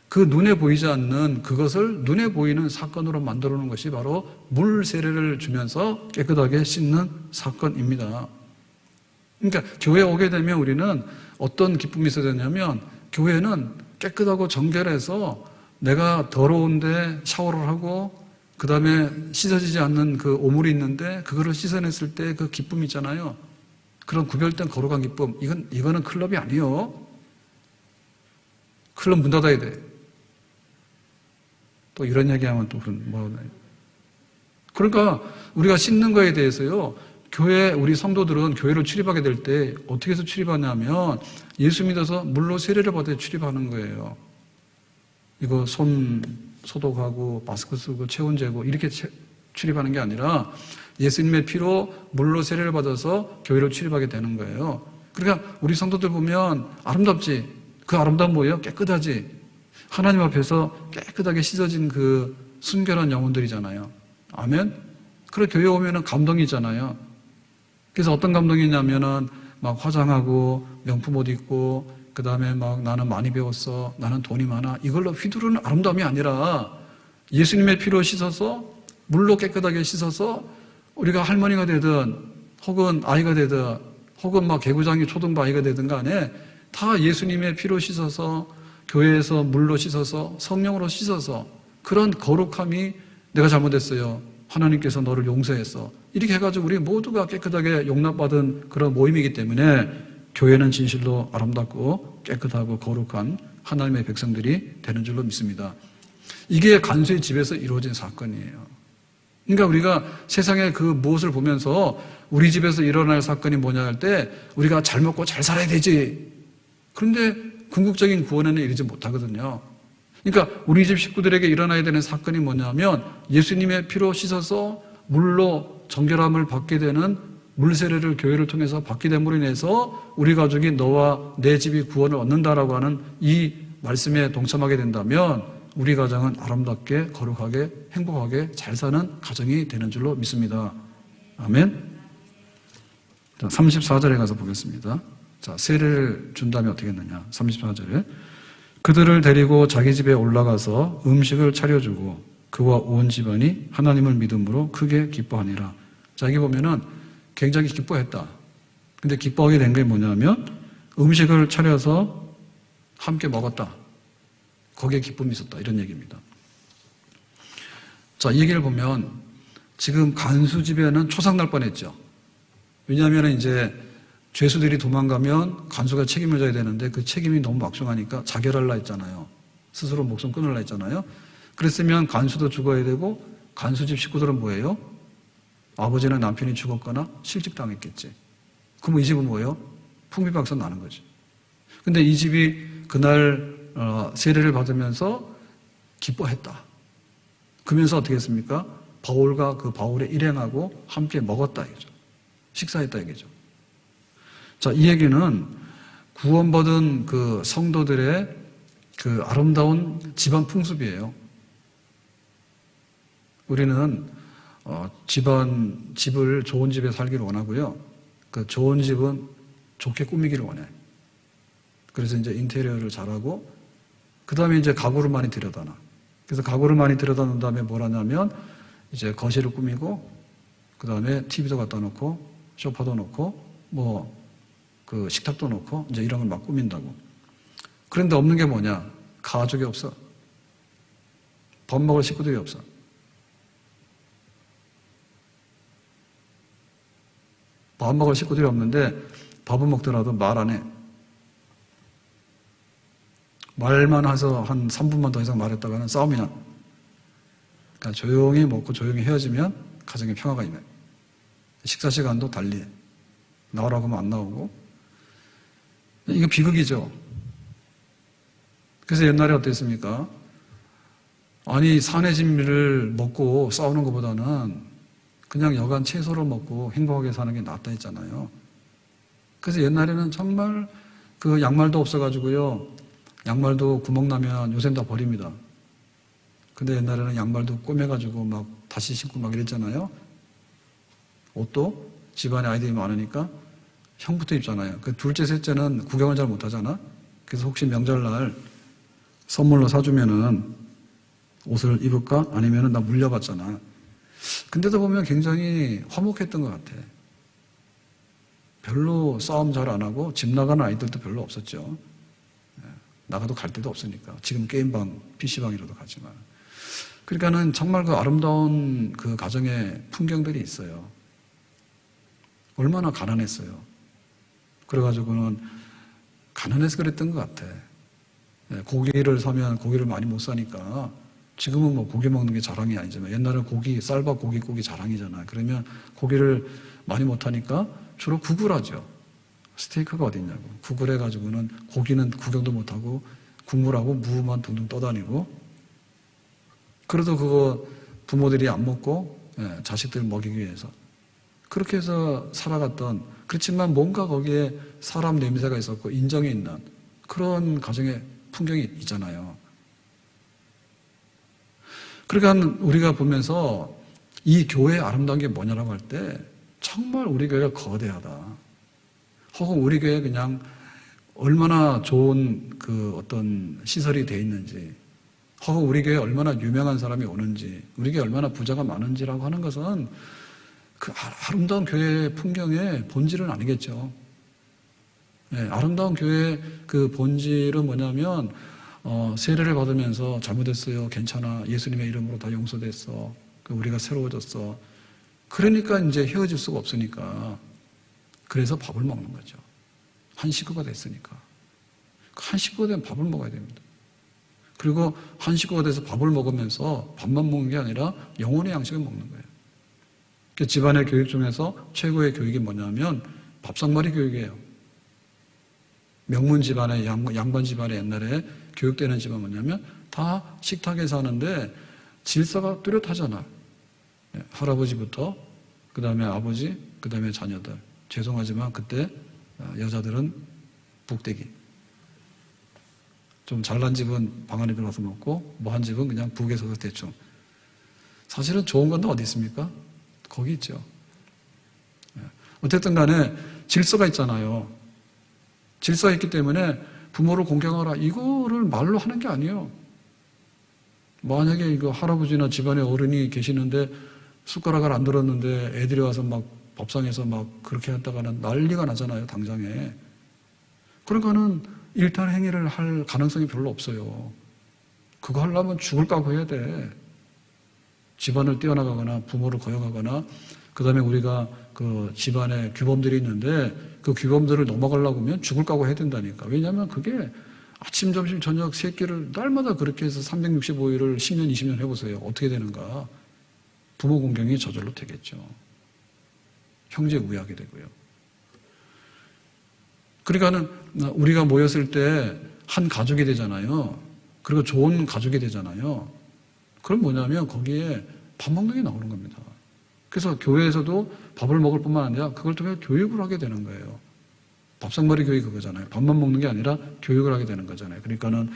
[SPEAKER 1] 그 눈에 보이지 않는 그것을 눈에 보이는 사건으로 만들어 놓은 것이 바로 물 세례를 주면서 깨끗하게 씻는 사건입니다. 그러니까 교회에 오게 되면 우리는 어떤 기쁨이 있어야 되냐면 교회는 깨끗하고 정결해서 내가 더러운데 샤워를 하고 그 다음에 씻어지지 않는 그 오물이 있는데 그거를 씻어냈을 때 그 기쁨 있잖아요. 그런 구별된 거룩한 기쁨. 이거는 클럽이 아니에요. 클럽 문 닫아야 돼. 또 이런 얘기하면 또 그러니까 우리가 씻는 거에 대해서요, 교회 우리 성도들은 교회를 출입하게 될 때 어떻게 해서 출입하냐면 예수 믿어서 물로 세례를 받아 출입하는 거예요. 이거 손 소독하고 마스크 쓰고 체온 재고 이렇게 출입하는 게 아니라 예수님의 피로 물로 세례를 받아서 교회로 출입하게 되는 거예요. 그러니까 우리 성도들 보면 아름답지? 그 아름다운 뭐예요? 깨끗하지? 하나님 앞에서 깨끗하게 씻어진 그 순결한 영혼들이잖아요. 아멘? 그래 교회 오면은 감동이잖아요. 그래서 어떤 감동이냐면은 막 화장하고 명품 옷 입고 그 다음에 막 나는 많이 배웠어, 나는 돈이 많아, 이걸로 휘두르는 아름다움이 아니라 예수님의 피로 씻어서 물로 깨끗하게 씻어서 우리가 할머니가 되든 혹은 아이가 되든 혹은 막 개구장이 초등부 아이가 되든 간에 다 예수님의 피로 씻어서 교회에서 물로 씻어서 성령으로 씻어서 그런 거룩함이 내가 잘못했어요, 하나님께서 너를 용서했어, 이렇게 해가지고 우리 모두가 깨끗하게 용납받은 그런 모임이기 때문에 교회는 진실로 아름답고 깨끗하고 거룩한 하나님의 백성들이 되는 줄로 믿습니다. 이게 간수의 집에서 이루어진 사건이에요. 그러니까 우리가 세상의 그 무엇을 보면서 우리 집에서 일어날 사건이 뭐냐 할 때 우리가 잘 먹고 잘 살아야 되지. 그런데 궁극적인 구원에는 이르지 못하거든요. 그러니까 우리 집 식구들에게 일어나야 되는 사건이 뭐냐면 예수님의 피로 씻어서 물로 정결함을 받게 되는 물세례를 교회를 통해서 받게 됨으로 인해서 우리 가족이 너와 내 집이 구원을 얻는다라고 하는 이 말씀에 동참하게 된다면 우리 가정은 아름답게, 거룩하게, 행복하게 잘 사는 가정이 되는 줄로 믿습니다. 아멘. 자, 34절에 가서 보겠습니다. 자, 세례를 준 다음에 어떻게 했느냐. 34절에 그들을 데리고 자기 집에 올라가서 음식을 차려주고 그와 온 집안이 하나님을 믿음으로 크게 기뻐하니라. 자, 여기 보면은 굉장히 기뻐했다. 근데 기뻐하게 된 게 뭐냐면 음식을 차려서 함께 먹었다. 거기에 기쁨이 있었다. 이런 얘기입니다. 자, 이 얘기를 보면 지금 간수 집에는 초상 날 뻔했죠. 왜냐하면 이제 죄수들이 도망가면 간수가 책임을 져야 되는데 그 책임이 너무 막중하니까 자결하려 했잖아요. 스스로 목숨 끊으려 했잖아요. 그랬으면 간수도 죽어야 되고 간수집 식구들은 뭐예요? 아버지나 남편이 죽었거나 실직당했겠지. 그럼 이 집은 뭐예요? 풍비박산 나는 거지. 근데 이 집이 그날 세례를 받으면서 기뻐했다. 그러면서 어떻게 했습니까? 바울과 그 바울의 일행하고 함께 먹었다 이거죠. 식사했다 이거죠. 자, 이 얘기는 구원받은 그 성도들의 그 아름다운 집안 풍습이에요. 우리는 집을 좋은 집에 살기를 원하고요. 그 좋은 집은 좋게 꾸미기를 원해. 그래서 이제 인테리어를 잘하고, 그 다음에 이제 가구를 많이 들여다놔. 그래서 가구를 많이 들여다놓은 다음에 뭘 하냐면, 이제 거실을 꾸미고, 그 다음에 TV도 갖다 놓고, 소파도 놓고, 그 식탁도 놓고, 이제 이런 걸 막 꾸민다고. 그런데 없는 게 뭐냐? 가족이 없어. 밥 먹을 식구들이 없어. 밥 먹을 식구들이 없는데 밥은 먹더라도 말 안 해. 말만 해서 한 3분만 더 이상 말했다가는 싸움이 나. 그러니까 조용히 먹고 조용히 헤어지면 가정에 평화가 임해. 식사 시간도 달리. 나오라고 하면 안 나오고. 이거 비극이죠. 그래서 옛날에 어땠습니까? 아니, 산의 진미를 먹고 싸우는 것보다는 그냥 여간 채소를 먹고 행복하게 사는 게 낫다 했잖아요. 그래서 옛날에는 정말 그 양말도 없어가지고요. 양말도 구멍 나면 요새는 다 버립니다. 근데 옛날에는 양말도 꼬매가지고 막 다시 신고 막 이랬잖아요. 옷도 집안에 아이들이 많으니까 형부터 입잖아요. 그 둘째, 셋째는 구경을 잘 못하잖아. 그래서 혹시 명절날 선물로 사주면은 옷을 입을까? 아니면은 나 물려봤잖아. 근데도 보면 굉장히 화목했던 것 같아. 별로 싸움 잘 안 하고 집 나가는 아이들도 별로 없었죠. 나가도 갈 데도 없으니까. 지금 게임방, PC방이라도 가지만. 그러니까는 정말 그 아름다운 그 가정의 풍경들이 있어요. 얼마나 가난했어요. 그래가지고는 가난해서 그랬던 것 같아. 고기를 사면 고기를 많이 못 사니까 지금은 뭐 고기 먹는 게 자랑이 아니지만 옛날엔 고기, 쌀밥, 고기 자랑이잖아요. 그러면 고기를 많이 못하니까 주로 국을 하죠. 스테이크가 어딨냐고. 국을 해가지고는 고기는 구경도 못하고 국물하고 무만 둥둥 떠다니고 그래도 그거 부모들이 안 먹고 자식들 먹이기 위해서 그렇게 해서 살아갔던 그렇지만 뭔가 거기에 사람 냄새가 있었고 인정이 있는 그런 가정의 풍경이 있잖아요. 그러니까 우리가 보면서 이 교회의 아름다운 게 뭐냐라고 할 때 정말 우리 교회가 거대하다. 혹은 우리 교회에 그냥 얼마나 좋은 그 어떤 시설이 돼 있는지 혹은 우리 교회에 얼마나 유명한 사람이 오는지 우리 교회에 얼마나 부자가 많은지라고 하는 것은 그 아름다운 교회의 풍경의 본질은 아니겠죠. 아름다운 교회의 그 본질은 뭐냐면 세례를 받으면서 잘못했어요. 괜찮아. 예수님의 이름으로 다 용서됐어. 우리가 새로워졌어. 그러니까 이제 헤어질 수가 없으니까. 그래서 밥을 먹는 거죠. 한 식구가 됐으니까. 한 식구가 되면 밥을 먹어야 됩니다. 그리고 한 식구가 돼서 밥을 먹으면서 밥만 먹는 게 아니라 영혼의 양식을 먹는 거예요. 그러니까 집안의 교육 중에서 최고의 교육이 뭐냐면 밥상머리 교육이에요. 명문 집안의 양반 집안의 옛날에 교육되는 집은 뭐냐면 다 식탁에 사는데 질서가 뚜렷하잖아. 할아버지부터 그 다음에 아버지 그 다음에 자녀들. 죄송하지만 그때 여자들은 북대기. 좀 잘난 집은 방 안에 들어가서 먹고 뭐 한 집은 그냥 부엌에 서서 대충. 사실은 좋은 건 어디 있습니까? 거기 있죠. 어쨌든 간에 질서가 있잖아요. 질서가 있기 때문에 부모를 공경하라 이거를 말로 하는 게 아니에요. 만약에 이거 할아버지나 집안에 어른이 계시는데 숟가락을 안 들었는데 애들이 와서 막 밥상에서 막 그렇게 했다가는 난리가 나잖아요, 당장에. 그러니까는 일탈 행위를 할 가능성이 별로 없어요. 그거 하려면 죽을 각오해야 돼. 집안을 뛰어나가거나 부모를 거역하거나 그 다음에 우리가 그 집안에 규범들이 있는데 그 규범들을 넘어가려고 하면 죽을 각오 해야 된다니까. 왜냐하면 그게 아침, 점심, 저녁 세 끼를 날마다 그렇게 해서 365일을 10년, 20년 해보세요. 어떻게 되는가. 부모 공경이 저절로 되겠죠. 형제 우애하게 되고요. 그러니까는 우리가 모였을 때 한 가족이 되잖아요. 그리고 좋은 가족이 되잖아요. 그럼 뭐냐면 거기에 밥 먹는 게 나오는 겁니다. 그래서 교회에서도 밥을 먹을 뿐만 아니라 그걸 통해 교육을 하게 되는 거예요. 밥상머리 교육 그거잖아요. 밥만 먹는 게 아니라 교육을 하게 되는 거잖아요. 그러니까는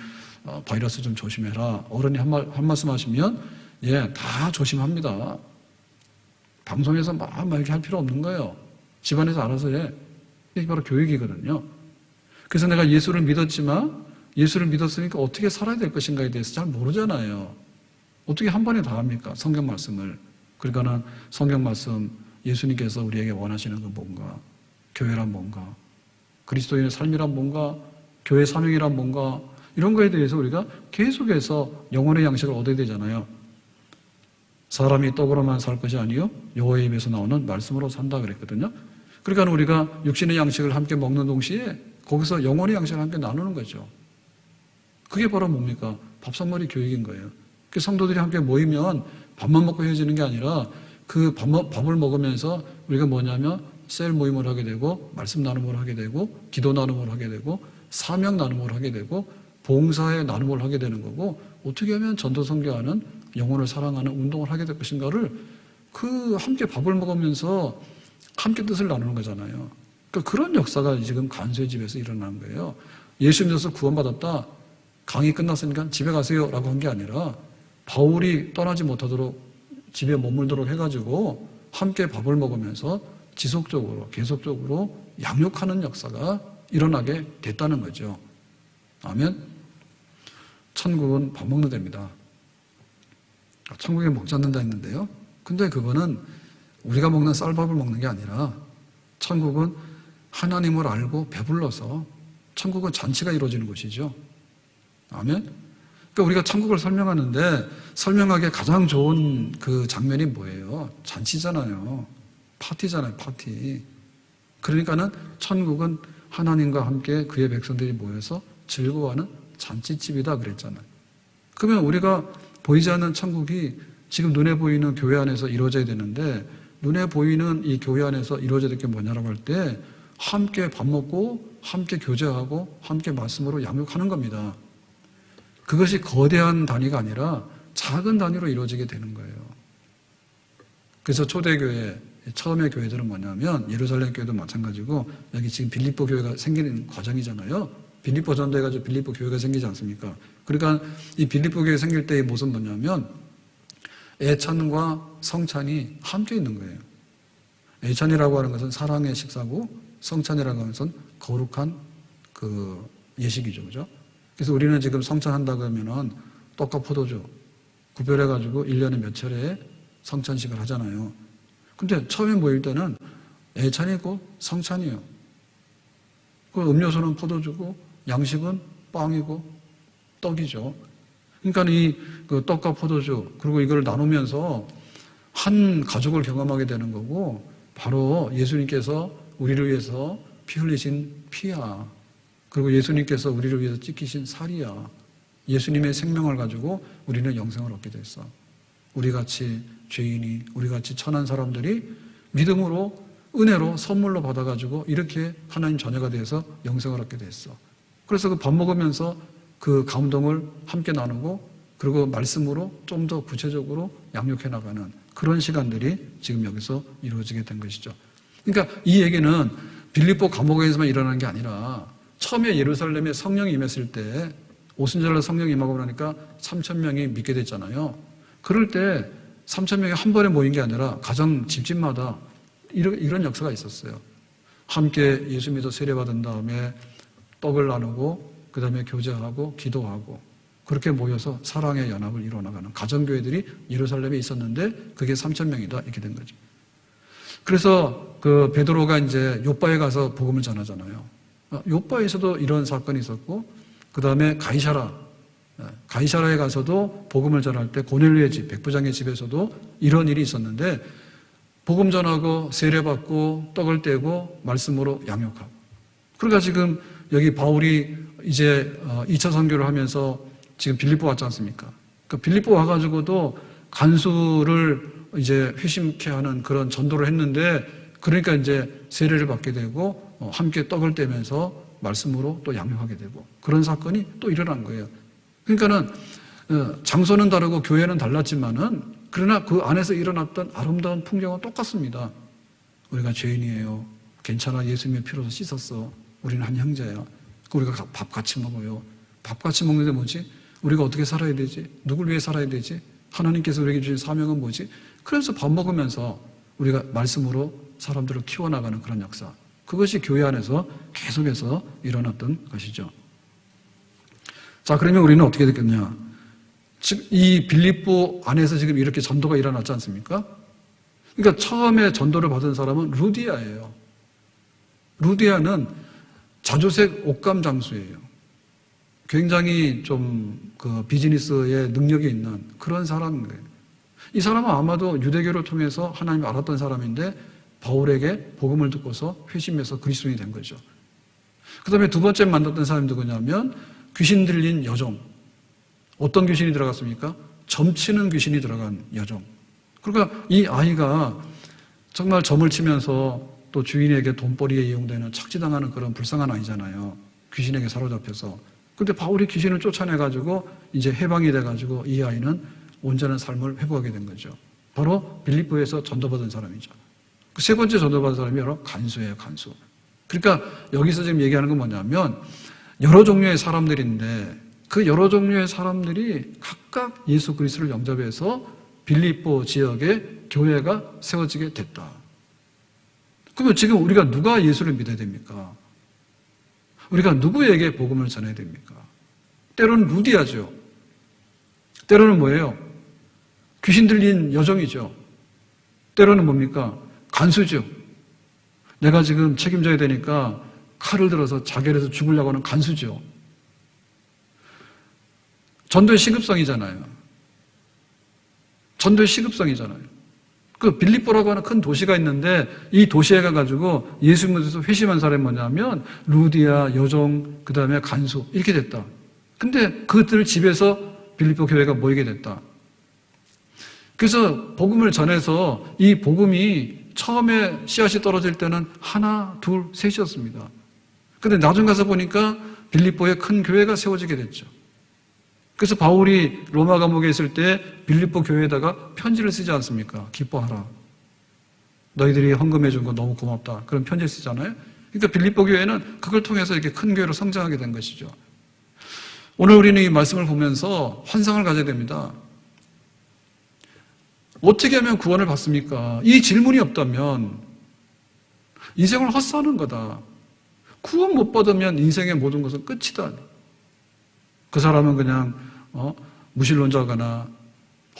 [SPEAKER 1] 바이러스 좀 조심해라. 어른이 한 말씀 하시면 예, 다 조심합니다. 방송에서 막 이렇게 할 필요 없는 거예요. 집안에서 알아서 해. 이게 바로 교육이거든요. 그래서 내가 예수를 믿었지만 예수를 믿었으니까 어떻게 살아야 될 것인가에 대해서 잘 모르잖아요. 어떻게 한 번에 다 합니까? 성경 말씀을. 그러니까는 성경 말씀 예수님께서 우리에게 원하시는 건 뭔가, 교회란 뭔가, 그리스도인의 삶이란 뭔가, 교회 사명이란 뭔가, 이런 거에 대해서 우리가 계속해서 영혼의 양식을 얻어야 되잖아요. 사람이 떡으로만 살 것이 아니요 여호와의 입에서 나오는 말씀으로 산다 그랬거든요. 그러니까 우리가 육신의 양식을 함께 먹는 동시에 거기서 영혼의 양식을 함께 나누는 거죠. 그게 바로 뭡니까? 밥상머리 교육인 거예요. 그 성도들이 함께 모이면 밥만 먹고 헤어지는 게 아니라 그 밥을 먹으면서 우리가 뭐냐면 셀 모임을 하게 되고 말씀 나눔을 하게 되고 기도 나눔을 하게 되고 사명 나눔을 하게 되고 봉사의 나눔을 하게 되는 거고 어떻게 하면 전도 선교하는 영혼을 사랑하는 운동을 하게 될 것인가를 그 함께 밥을 먹으면서 함께 뜻을 나누는 거잖아요. 그러니까 그런 역사가 지금 간수의 집에서 일어나는 거예요. 예수 믿어서 구원받았다. 강의 끝났으니까 집에 가세요 라고 한 게 아니라 바울이 떠나지 못하도록 집에 머물도록 해가지고 함께 밥을 먹으면서 지속적으로 계속적으로 양육하는 역사가 일어나게 됐다는 거죠. 아멘. 천국은 밥 먹는 데입니다. 천국에 먹지 않는다 했는데요. 근데 그거는 우리가 먹는 쌀밥을 먹는 게 아니라 천국은 하나님을 알고 배불러서 천국은 잔치가 이루어지는 곳이죠. 아멘. 그러니까 우리가 천국을 설명하는데 설명하기에 가장 좋은 그 장면이 뭐예요? 잔치잖아요. 파티잖아요, 파티. 그러니까는 천국은 하나님과 함께 그의 백성들이 모여서 즐거워하는 잔치집이다 그랬잖아요. 그러면 우리가 보이지 않는 천국이 지금 눈에 보이는 교회 안에서 이루어져야 되는데 눈에 보이는 이 교회 안에서 이루어져야 될 게 뭐냐라고 할 때 함께 밥 먹고 함께 교제하고 함께 말씀으로 양육하는 겁니다. 그것이 거대한 단위가 아니라 작은 단위로 이루어지게 되는 거예요. 그래서 초대교회, 처음의 교회들은 뭐냐면 예루살렘 교회도 마찬가지고 여기 지금 빌립보 교회가 생기는 과정이잖아요. 빌립보 전도해가지고 빌립보 교회가 생기지 않습니까? 그러니까 이 빌립보 교회 생길 때의 모습은 뭐냐면 애찬과 성찬이 함께 있는 거예요. 애찬이라고 하는 것은 사랑의 식사고 성찬이라고 하는 것은 거룩한 그 예식이죠. 그죠? 그래서 우리는 지금 성찬한다고 하면은 떡과 포도주 구별해가지고 1년에 몇 차례 성찬식을 하잖아요. 근데 처음에 모일 때는 애찬이고 성찬이에요. 그 음료수는 포도주고 양식은 빵이고 떡이죠. 그러니까 이 그 떡과 포도주 그리고 이걸 나누면서 한 가족을 경험하게 되는 거고 바로 예수님께서 우리를 위해서 피 흘리신 피야. 그리고 예수님께서 우리를 위해서 찢기신 살이야. 예수님의 생명을 가지고 우리는 영생을 얻게 됐어. 우리같이 죄인이 우리같이 천한 사람들이 믿음으로 은혜로 선물로 받아가지고 이렇게 하나님 자녀가 돼서 영생을 얻게 됐어. 그래서 그 밥 먹으면서 그 감동을 함께 나누고 그리고 말씀으로 좀 더 구체적으로 양육해 나가는 그런 시간들이 지금 여기서 이루어지게 된 것이죠. 그러니까 이 얘기는 빌립보 감옥에서만 일어나는 게 아니라 처음에 예루살렘에 성령이 임했을 때 오순절날 성령 임하고 나니까 3,000명이 믿게 됐잖아요. 그럴 때 3,000명이 한 번에 모인 게 아니라 가정 집집마다 이런 역사가 있었어요. 함께 예수 믿어 세례받은 다음에 떡을 나누고 그 다음에 교제하고 기도하고 그렇게 모여서 사랑의 연합을 이루어나가는 가정교회들이 예루살렘에 있었는데 그게 3,000명이다 이렇게 된 거죠. 그래서 그 베드로가 이제 요빠에 가서 복음을 전하잖아요. 요빠에서도 이런 사건이 있었고 그 다음에 가이사라에 가서도 복음을 전할 때 고넬료의 집, 백부장의 집에서도 이런 일이 있었는데 복음 전하고 세례받고 떡을 떼고 말씀으로 양육하고 그러니까 지금 여기 바울이 이제 2차 선교를 하면서 지금 빌립보 왔지 않습니까? 그 빌립보 와가지고도 간수를 이제 회심케 하는 그런 전도를 했는데 그러니까 이제 세례를 받게 되고 함께 떡을 떼면서 말씀으로 또 양육하게 되고 그런 사건이 또 일어난 거예요. 그러니까는 장소는 다르고 교회는 달랐지만은 그러나 그 안에서 일어났던 아름다운 풍경은 똑같습니다. 우리가 죄인이에요. 괜찮아. 예수님의 피로서 씻었어. 우리는 한 형제야. 우리가 밥 같이 먹어요. 밥 같이 먹는데 뭐지? 우리가 어떻게 살아야 되지? 누굴 위해 살아야 되지? 하나님께서 우리에게 주신 사명은 뭐지? 그래서 밥 먹으면서 우리가 말씀으로 사람들을 키워나가는 그런 역사. 그것이 교회 안에서 계속해서 일어났던 것이죠. 자, 그러면 우리는 어떻게 됐겠냐? 즉, 이 빌립보 안에서 지금 이렇게 전도가 일어났지 않습니까? 그러니까 처음에 전도를 받은 사람은 루디아예요. 루디아는 자주색 옷감 장수예요. 굉장히 좀 그 비즈니스에 능력이 있는 그런 사람이에요. 이 사람은 아마도 유대교를 통해서 하나님을 알았던 사람인데 바울에게 복음을 듣고서 회심해서 그리스도인이 된 거죠. 그 다음에 두 번째 만났던 사람이 누구냐면 귀신 들린 여종. 어떤 귀신이 들어갔습니까? 점치는 귀신이 들어간 여종. 그러니까 이 아이가 정말 점을 치면서 또 주인에게 돈벌이에 이용되는 착취당하는 그런 불쌍한 아이잖아요. 귀신에게 사로잡혀서. 근데 바울이 귀신을 쫓아내가지고 이제 해방이 돼가지고 이 아이는 온전한 삶을 회복하게 된 거죠. 바로 빌립보에서 전도받은 사람이죠. 그 세 번째 전도받은 사람이 바로 간수예요, 간수. 그러니까 여기서 지금 얘기하는 건 뭐냐면 여러 종류의 사람들인데 그 여러 종류의 사람들이 각각 예수 그리스도를 영접해서 빌립보 지역에 교회가 세워지게 됐다. 그러면 지금 우리가 누가 예수를 믿어야 됩니까? 우리가 누구에게 복음을 전해야 됩니까? 때로는 루디아죠. 때로는 뭐예요? 귀신 들린 여종이죠. 때로는 뭡니까? 간수죠. 내가 지금 책임져야 되니까 칼을 들어서 자결해서 죽으려고 하는 간수죠. 전도의 시급성이잖아요. 전도의 시급성이잖아요. 그 빌립보라고 하는 큰 도시가 있는데 이 도시에 가가지고 예수 믿어서 회심한 사람이 뭐냐면 루디아, 여종, 그 다음에 간수 이렇게 됐다. 근데 그들 집에서 빌립보 교회가 모이게 됐다. 그래서 복음을 전해서 이 복음이 처음에 씨앗이 떨어질 때는 하나, 둘, 셋이었습니다. 근데 나중 가서 보니까 빌립보에 큰 교회가 세워지게 됐죠. 그래서 바울이 로마 감옥에 있을 때 빌립보 교회에다가 편지를 쓰지 않습니까? 기뻐하라. 너희들이 헌금해 준 거 너무 고맙다. 그런 편지를 쓰잖아요. 그러니까 빌립보 교회는 그걸 통해서 이렇게 큰 교회로 성장하게 된 것이죠. 오늘 우리는 이 말씀을 보면서 환상을 가져야 됩니다. 어떻게 하면 구원을 받습니까? 이 질문이 없다면 인생을 헛사는 거다. 구원 못 받으면 인생의 모든 것은 끝이다. 그 사람은 그냥 무신론자거나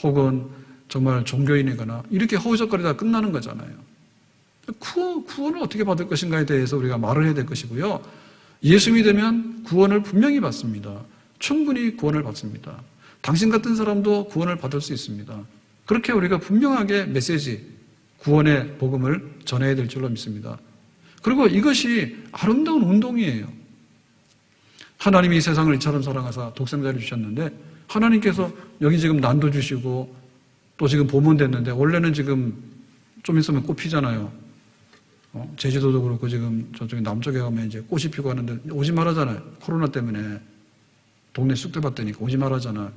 [SPEAKER 1] 혹은 정말 종교인이거나 이렇게 허우적거리다가 끝나는 거잖아요. 구원을 어떻게 받을 것인가에 대해서 우리가 말을 해야 될 것이고요. 예수 믿으면 구원을 분명히 받습니다. 충분히 구원을 받습니다. 당신 같은 사람도 구원을 받을 수 있습니다. 그렇게 우리가 분명하게 메시지, 구원의 복음을 전해야 될 줄로 믿습니다. 그리고 이것이 아름다운 운동이에요. 하나님이 세상을 이처럼 사랑하사 독생자를 주셨는데 하나님께서 여기 지금 난도 주시고 또 지금 봄은 됐는데 원래는 지금 좀 있으면 꽃 피잖아요. 제주도도 그렇고 지금 저쪽에 남쪽에 가면 이제 꽃이 피고 하는데 오지 말하잖아요. 코로나 때문에 동네 쑥대밭 되니까 오지 말하잖아요.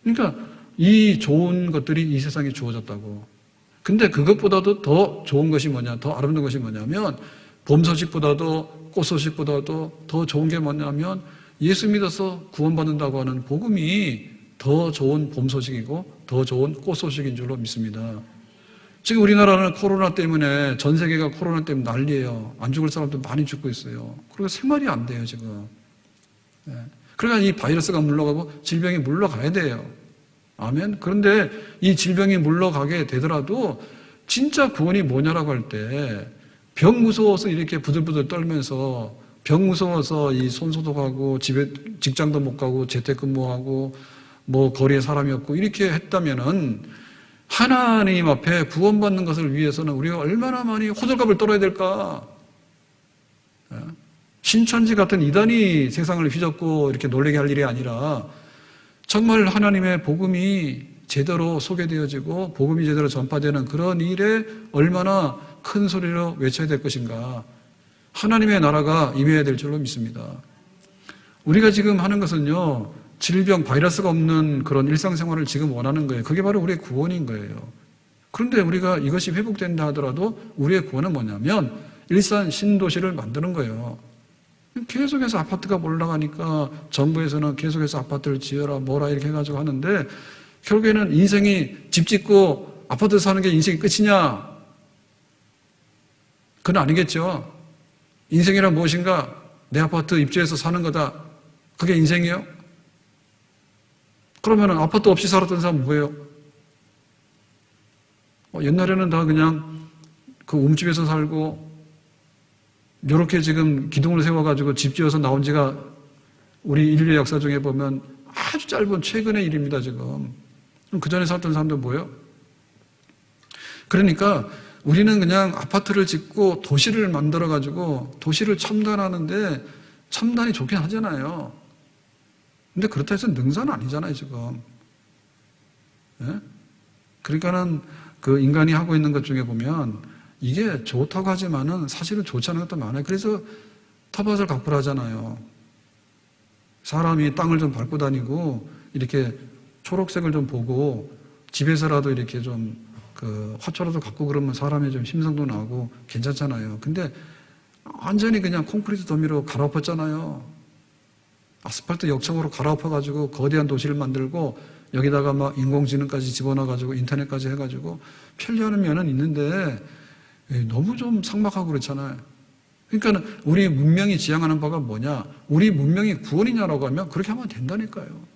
[SPEAKER 1] 그러니까 이 좋은 것들이 이 세상에 주어졌다고. 근데 그것보다도 더 좋은 것이 뭐냐, 더 아름다운 것이 뭐냐면 봄 소식보다도 꽃 소식보다도 더 좋은 게 뭐냐면 예수 믿어서 구원받는다고 하는 복음이 더 좋은 봄 소식이고 더 좋은 꽃 소식인 줄로 믿습니다. 지금 우리나라는 코로나 때문에 전 세계가 코로나 때문에 난리예요. 안 죽을 사람도 많이 죽고 있어요. 그리고 생활이 안 돼요, 지금. 그러니까 이 바이러스가 물러가고 질병이 물러가야 돼요. 아멘. 그런데 이 질병이 물러가게 되더라도 진짜 구원이 뭐냐라고 할 때 병 무서워서 이렇게 부들부들 떨면서 병 무서워서 이 손 소독하고 집에 직장도 못 가고 재택근무하고 뭐 거리에 사람이 없고 이렇게 했다면은 하나님 앞에 구원받는 것을 위해서는 우리가 얼마나 많이 호들갑을 떨어야 될까? 신천지 같은 이단이 세상을 휘젓고 이렇게 놀라게 할 일이 아니라 정말 하나님의 복음이 제대로 소개되어지고 복음이 제대로 전파되는 그런 일에 얼마나 큰 소리로 외쳐야 될 것인가. 하나님의 나라가 임해야 될 줄로 믿습니다. 우리가 지금 하는 것은요, 질병, 바이러스가 없는 그런 일상생활을 지금 원하는 거예요. 그게 바로 우리의 구원인 거예요. 그런데 우리가 이것이 회복된다 하더라도 우리의 구원은 뭐냐면 일산 신도시를 만드는 거예요. 계속해서 아파트가 올라가니까 정부에서는 계속해서 아파트를 지어라 뭐라 이렇게 해가지고 하는데 결국에는 인생이 집 짓고 아파트 사는 게 인생이 끝이냐? 그건 아니겠죠. 인생이란 무엇인가? 내 아파트 입주해서 사는 거다. 그게 인생이에요? 그러면 아파트 없이 살았던 사람은 뭐예요? 옛날에는 다 그냥 그 움집에서 살고 이렇게 지금 기둥을 세워가지고 집 지어서 나온 지가 우리 인류의 역사 중에 보면 아주 짧은 최근의 일입니다, 지금. 그 전에 살던 사람들 뭐예요? 그러니까 우리는 그냥 아파트를 짓고 도시를 만들어가지고 도시를 첨단하는데 첨단이 좋긴 하잖아요. 근데 그렇다 해서 능사는 아니잖아요, 지금. 예? 그러니까는 그 인간이 하고 있는 것 중에 보면 이게 좋다고 하지만은 사실은 좋지 않은 것도 많아요. 그래서 텃밭을 가꾸라 하잖아요. 사람이 땅을 좀 밟고 다니고 이렇게 초록색을 좀 보고 집에서라도 이렇게 좀 그 화초라도 갖고 그러면 사람의 좀 심성도 나고 괜찮잖아요. 근데 완전히 그냥 콘크리트 더미로 갈아엎었잖아요. 아스팔트 역청으로 갈아엎어가지고 거대한 도시를 만들고 여기다가 막 인공지능까지 집어넣어가지고 인터넷까지 해가지고 편리하는 면은 있는데 너무 좀 삭막하고 그렇잖아요. 그러니까 우리 문명이 지향하는 바가 뭐냐? 우리 문명이 구원이냐라고 하면 그렇게 하면 된다니까요.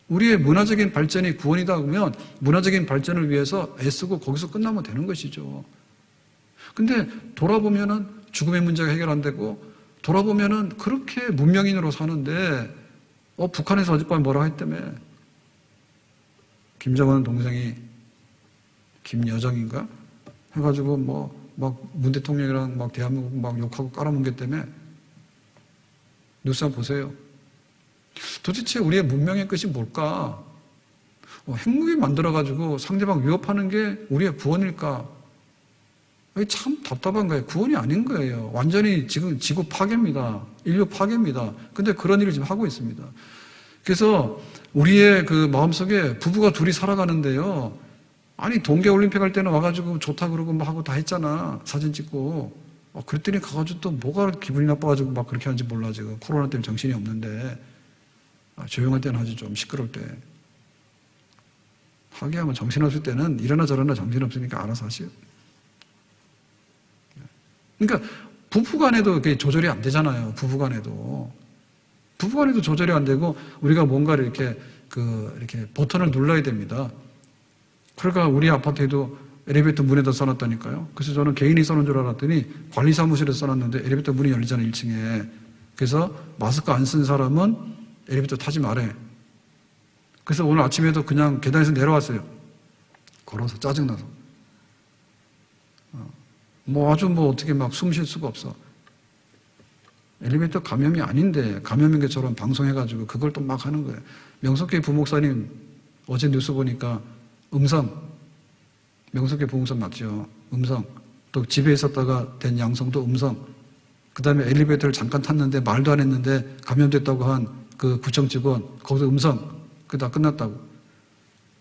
[SPEAKER 1] 우리의 문화적인 발전이 구원이다 그러면 문화적인 발전을 위해서 애쓰고 거기서 끝나면 되는 것이죠. 근데 돌아보면은 죽음의 문제가 해결 안 되고 돌아보면은 그렇게 문명인으로 사는데 북한에서 어젯밤에 뭐라고 했다며. 김정은 동생이 김여정인가? 해가지고 막 문 대통령이랑 막 대한민국 막 욕하고 깔아뭉갰다며. 뉴스 한번 보세요. 도대체 우리의 문명의 끝이 뭘까? 핵무기 만들어가지고 상대방 위협하는 게 우리의 구원일까? 참 답답한 거예요. 구원이 아닌 거예요. 완전히 지금 지구 파괴입니다. 인류 파괴입니다. 근데 그런 일을 지금 하고 있습니다. 그래서 우리의 그 마음속에 부부가 둘이 살아가는데요. 아니 동계올림픽 할 때는 와가지고 좋다 그러고 막 하고 다 했잖아. 사진 찍고. 그랬더니 가가지고 또 뭐가 기분이 나빠가지고 막 그렇게 하는지 몰라 지금. 코로나 때문에 정신이 없는데. 조용할 때는 하지 좀 시끄러울 때. 하게 하면 정신없을 때는 이러나 저러나 정신없으니까 알아서 하시오. 그러니까 부부간에도 그게 조절이 안 되잖아요. 부부간에도 조절이 안 되고 우리가 뭔가를 이렇게 버튼을 눌러야 됩니다. 그러니까 우리 아파트에도 엘리베이터 문에다 써놨다니까요. 그래서 저는 개인이 써놓은 줄 알았더니 관리사무실에 써놨는데 엘리베이터 문이 열리잖아요. 1층에. 그래서 마스크 안 쓴 사람은 엘리베이터 타지 말래. 그래서 오늘 아침에도 그냥 계단에서 내려왔어요. 걸어서 짜증나서. 아주 어떻게 막 숨 쉴 수가 없어. 엘리베이터 감염이 아닌데 감염인 것처럼 방송해가지고 그걸 또 막 하는 거예요. 명석회 부목사님 어제 뉴스 보니까 명석회 부목사 맞죠? 음성. 또 집에 있었다가 된 양성도 음성. 그 다음에 엘리베이터를 잠깐 탔는데 말도 안 했는데 감염됐다고 한 그 구청 직원 거기서 음성. 그게 다 끝났다고.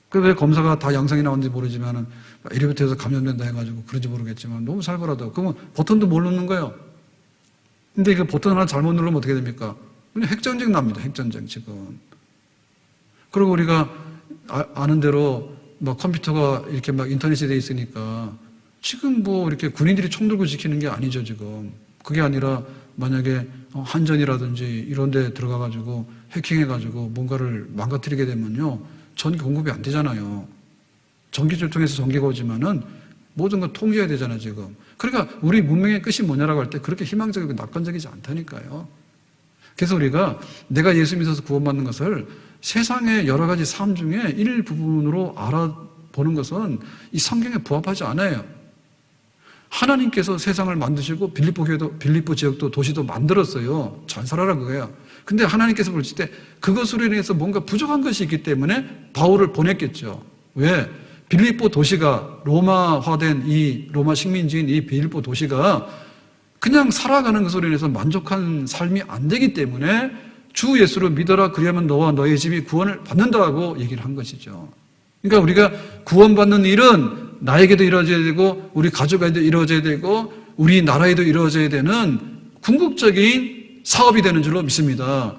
[SPEAKER 1] 그 왜 검사가 다 양성이 나온지 모르지만은 엘리베이터에서 감염된다 해가지고 그런지 모르겠지만 너무 살벌하다고. 그러면 버튼도 못 누르는 거예요. 근데 이거 버튼 하나 잘못 누르면 어떻게 됩니까? 그냥 핵전쟁 납니다. 핵전쟁 지금. 그리고 우리가 아는 대로 막 컴퓨터가 이렇게 막 인터넷이 돼 있으니까 지금 뭐 이렇게 군인들이 총 들고 지키는 게 아니죠, 지금. 그게 아니라 만약에 한전이라든지 이런 데 들어가가지고 해킹해가지고 뭔가를 망가뜨리게 되면요. 전기 공급이 안 되잖아요. 전기줄 통해서 전기가 오지만은 모든 걸 통제해야 되잖아요, 지금. 그러니까 우리 문명의 끝이 뭐냐라고 할 때 그렇게 희망적이고 낙관적이지 않다니까요. 그래서 우리가 내가 예수 믿어서 구원받는 것을 세상의 여러 가지 삶 중에 일부분으로 알아보는 것은 이 성경에 부합하지 않아요. 하나님께서 세상을 만드시고 빌립보 지역도 도시도 만들었어요. 잘 살아라 그거야. 근데 하나님께서 보실 때 그것으로 인해서 뭔가 부족한 것이 있기 때문에 바울을 보냈겠죠. 왜? 빌립보 도시가 로마화된 이 로마 식민지인 이 빌립보 도시가 그냥 살아가는 것으로 인해서 만족한 삶이 안 되기 때문에 주 예수를 믿어라 그리하면 너와 너의 집이 구원을 받는다고 얘기를 한 것이죠. 그러니까 우리가 구원받는 일은 나에게도 이루어져야 되고 우리 가족에도 이루어져야 되고 우리 나라에도 이루어져야 되는 궁극적인 사업이 되는 줄로 믿습니다.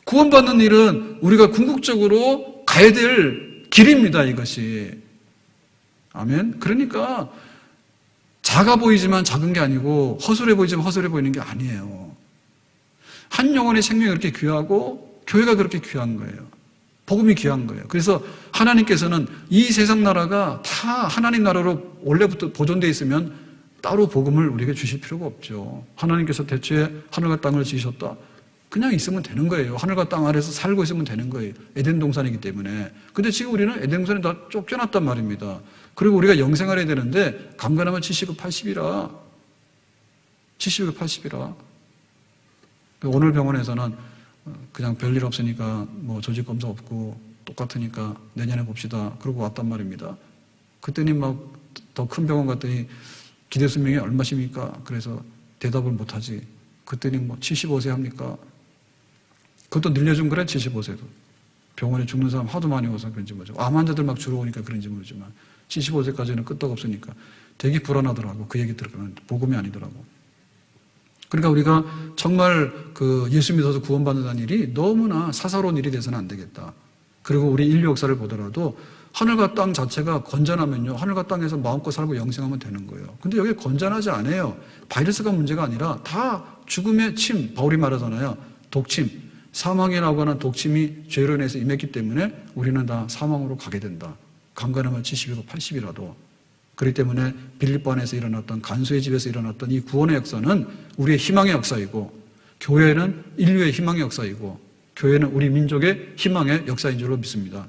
[SPEAKER 1] 구원받는 일은 우리가 궁극적으로 가야 될 길입니다, 이것이. 아멘. 그러니까 작아 보이지만 작은 게 아니고 허술해 보이지만 허술해 보이는 게 아니에요. 한 영혼의 생명이 그렇게 귀하고 교회가 그렇게 귀한 거예요. 복음이 귀한 거예요. 그래서 하나님께서는 이 세상 나라가 다 하나님 나라로 원래부터 보존되어 있으면 따로 복음을 우리에게 주실 필요가 없죠. 하나님께서 대초에 하늘과 땅을 지으셨다. 그냥 있으면 되는 거예요. 하늘과 땅 아래서 살고 있으면 되는 거예요. 에덴 동산이기 때문에. 근데 지금 우리는 에덴 동산에 다 쫓겨났단 말입니다. 그리고 우리가 영생을 해야 되는데 강간하면 70억 80이라. 70억 80이라. 오늘 병원에서는 그냥 별일 없으니까 뭐 조직 검사 없고 똑같으니까 내년에 봅시다. 그러고 왔단 말입니다. 그때는 막 더 큰 병원 갔더니 기대 수명이 얼마십니까? 그래서 대답을 못하지. 그때는 뭐 75세 합니까? 그것도 늘려준 거래 75세도. 병원에 죽는 사람 하도 많이 와서 그런지 모르죠. 암 환자들 막 주로 오니까 그런지 모르지만 75세까지는 끄떡없으니까 되게 불안하더라고. 그 얘기 들으면 복음이 아니더라고. 그러니까 우리가 정말 그 예수 믿어서 구원받는다는 일이 너무나 사사로운 일이 돼서는 안 되겠다. 그리고 우리 인류 역사를 보더라도 하늘과 땅 자체가 건전하면요. 하늘과 땅에서 마음껏 살고 영생하면 되는 거예요. 근데 여기 건전하지 않아요. 바이러스가 문제가 아니라 다 죽음의 침, 바울이 말하잖아요. 독침, 사망이라고 하는 독침이 죄로 인해서 임했기 때문에 우리는 다 사망으로 가게 된다. 강간하면 70이고 80이라도. 그렇기 때문에 빌립보 안에서 일어났던 간수의 집에서 일어났던 이 구원의 역사는 우리의 희망의 역사이고 교회는 인류의 희망의 역사이고 교회는 우리 민족의 희망의 역사인 줄로 믿습니다.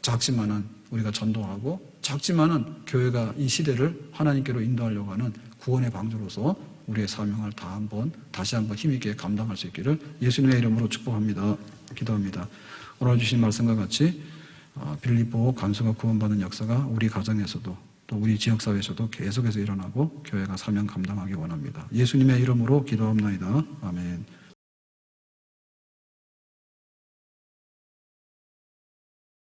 [SPEAKER 1] 작지만은 우리가 전도하고 작지만은 교회가 이 시대를 하나님께로 인도하려고 하는 구원의 방주로서 우리의 사명을 다시 한번 힘있게 감당할 수 있기를 예수님의 이름으로 축복합니다. 기도합니다. 오늘 주신 말씀과 같이 빌립보 간수가 구원받는 역사가 우리 가정에서도 또 우리 지역사회에서도 계속해서 일어나고 교회가 사명 감당하기 원합니다. 예수님의 이름으로 기도합나이다. 아멘.